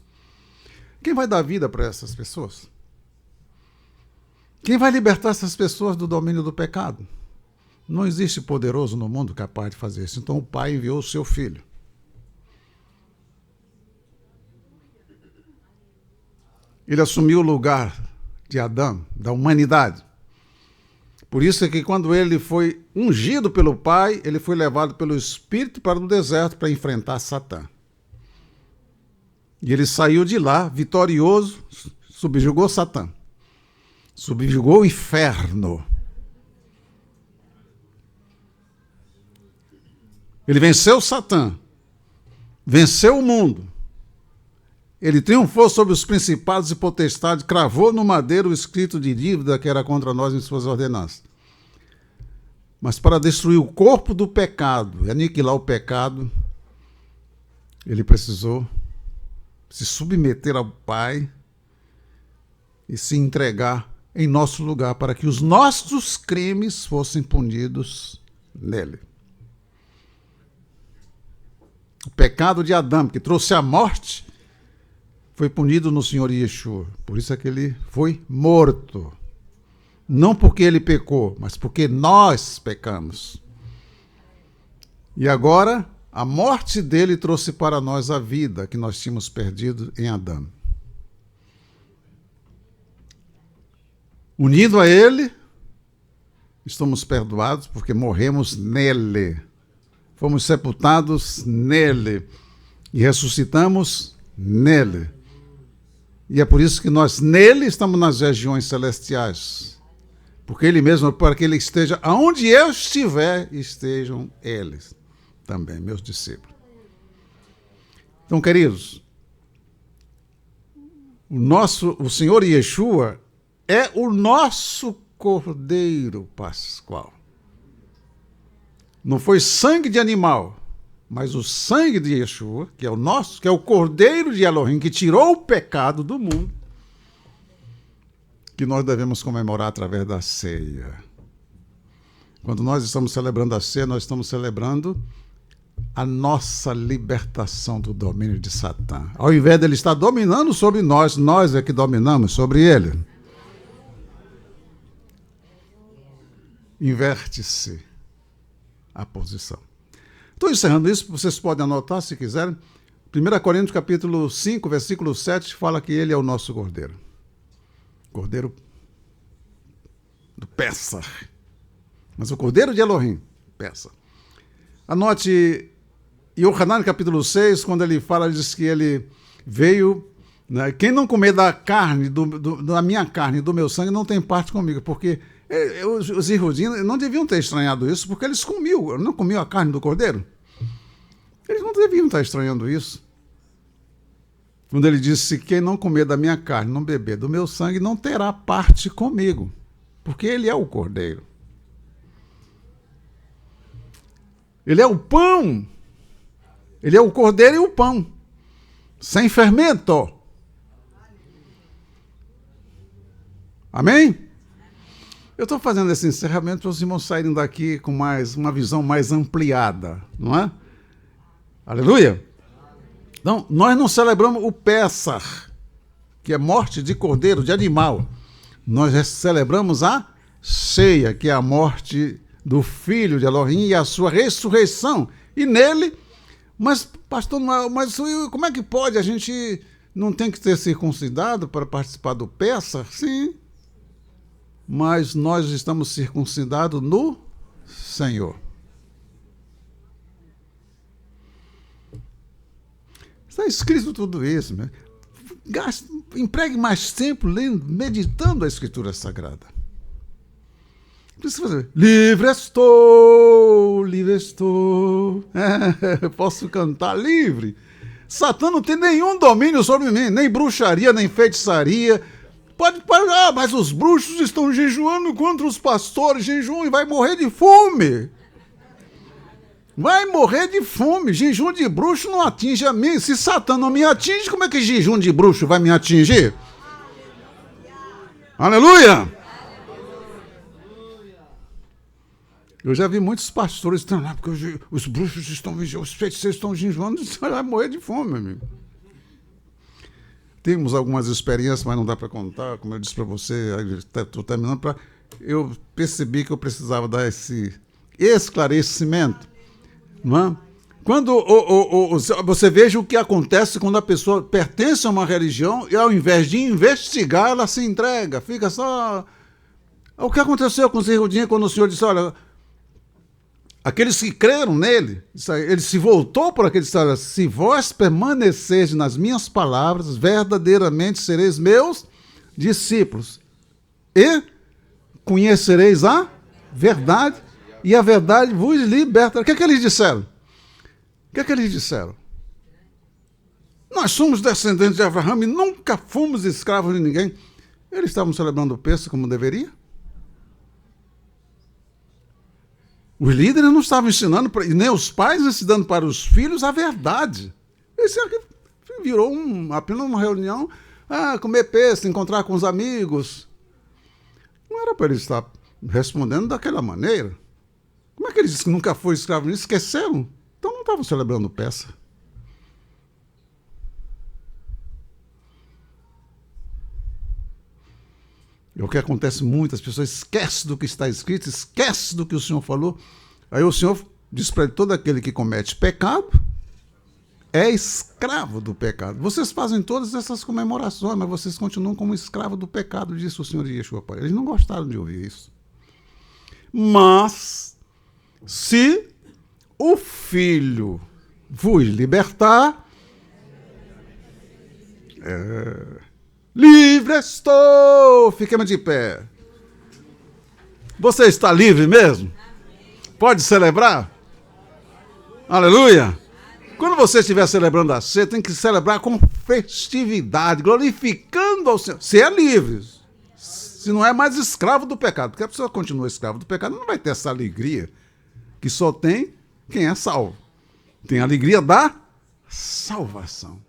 Quem vai dar vida para essas pessoas? Quem vai libertar essas pessoas do domínio do pecado? Não existe poderoso no mundo capaz de fazer isso. Então o Pai enviou o seu Filho. Ele assumiu o lugar de Adão, da humanidade. Por isso é que quando ele foi ungido pelo Pai, ele foi levado pelo Espírito para o deserto para enfrentar Satã. E ele saiu de lá, vitorioso, subjugou Satã. Subjugou o inferno. Ele venceu Satã. Venceu o mundo. Ele triunfou sobre os principados e potestades, cravou no madeiro o escrito de dívida que era contra nós em suas ordenanças. Mas para destruir o corpo do pecado e aniquilar o pecado, ele precisou se submeter ao Pai e se entregar em nosso lugar para que os nossos crimes fossem punidos nele. O pecado de Adão, que trouxe a morte, foi punido no Senhor Yeshua. Por isso é que ele foi morto. Não porque ele pecou, mas porque nós pecamos. E agora, a morte dele trouxe para nós a vida que nós tínhamos perdido em Adão. Unido a ele, estamos perdoados porque morremos nele. Fomos sepultados nele e ressuscitamos nele. E é por isso que nós, nele, estamos nas regiões celestiais. Porque ele mesmo, para que ele esteja, aonde eu estiver, estejam eles também, meus discípulos. Então, queridos, o Senhor Yeshua é o nosso Cordeiro Pascual. Não foi sangue de animal, mas o sangue de Yeshua, que é o nosso, que é o Cordeiro de Elohim, que tirou o pecado do mundo, que nós devemos comemorar através da ceia. Quando nós estamos celebrando a ceia, nós estamos celebrando a nossa libertação do domínio de Satã. Ao invés dele estar dominando sobre nós, nós é que dominamos sobre ele. Inverte-se a posição. Estou encerrando isso, vocês podem anotar se quiserem. 1 Coríntios capítulo 5, versículo 7, fala que ele é o nosso Cordeiro. Cordeiro do Pessah. Mas o Cordeiro de Elohim, Pessah. Anote Yohanan capítulo 6, quando ele fala, ele diz que ele veio, né, quem não comer da carne, da minha carne e do meu sangue não tem parte comigo, porque os Ihudim não deviam ter estranhado isso, porque eles não comiam a carne do cordeiro. Eles não deviam estar estranhando isso. Quando ele disse, quem não comer da minha carne, não beber do meu sangue, não terá parte comigo, porque ele é o cordeiro. Ele é o pão. Ele é o cordeiro e o pão, sem fermento. Amém? Eu estou fazendo esse encerramento para os irmãos saírem daqui com uma visão mais ampliada, não é? Aleluia! Então, nós não celebramos o Pessah, que é morte de cordeiro, de animal. Nós celebramos a ceia, que é a morte do Filho de Elohim e a sua ressurreição. E nele, mas pastor, mas como é que pode? A gente não tem que ter circuncidado para participar do Pessah? Sim. Mas nós estamos circuncidados no Senhor. Está escrito tudo isso. Né? Empregue mais tempo lendo, meditando a Escritura Sagrada. Livre estou, livre estou. Posso cantar livre. Satã não tem nenhum domínio sobre mim, nem bruxaria, nem feitiçaria. Pode parar, mas os bruxos estão jejuando contra os pastores, jejum, e vai morrer de fome. Vai morrer de fome. Jejum de bruxo não atinge a mim. Se Satã não me atinge, como é que jejum de bruxo vai me atingir? Aleluia! Eu já vi muitos pastores dizendo, porque os bruxos estão vigiando, os feiticeiros estão jejuando, você vai morrer de fome, meu amigo. Temos algumas experiências, mas não dá para contar, como eu disse para você, estou terminando, eu percebi que eu precisava dar esse esclarecimento. Não é? Quando você veja o que acontece quando a pessoa pertence a uma religião e, ao invés de investigar, ela se entrega, fica só... O que aconteceu com o Zé Rudinha quando o Senhor disse, olha, aqueles que creram nele, ele se voltou por aqueles que disseram, se vós permanecerdes nas minhas palavras, verdadeiramente sereis meus discípulos e conhecereis a verdade e a verdade vos libertará. O que é que eles disseram? O que é que eles disseram? Nós somos descendentes de Abraão e nunca fomos escravos de ninguém. Eles estavam celebrando o Pêssego como deveria? Os líderes não estavam ensinando, e nem os pais ensinando para os filhos a verdade. Isso aqui virou apenas uma reunião, comer pêssego, encontrar com os amigos. Não era para eles estar respondendo daquela maneira. Como é que eles disseram que nunca foi escravo? Eles esqueceram? Então não estavam celebrando peça. É o que acontece muito, as pessoas esquecem do que está escrito, esquecem do que o Senhor falou. Aí o Senhor diz para ele, todo aquele que comete pecado é escravo do pecado. Vocês fazem todas essas comemorações, mas vocês continuam como escravo do pecado, disse o Senhor de Yeshua. Eles não gostaram de ouvir isso. Mas, se o Filho vos libertar, livre estou! Fiquemos de pé. Você está livre mesmo? Pode celebrar? Aleluia! Quando você estiver celebrando a ceia, tem que celebrar com festividade, glorificando ao Senhor. Se é livre, se não é mais escravo do pecado, porque a pessoa continua escravo do pecado, não vai ter essa alegria que só tem quem é salvo. Tem a alegria da salvação.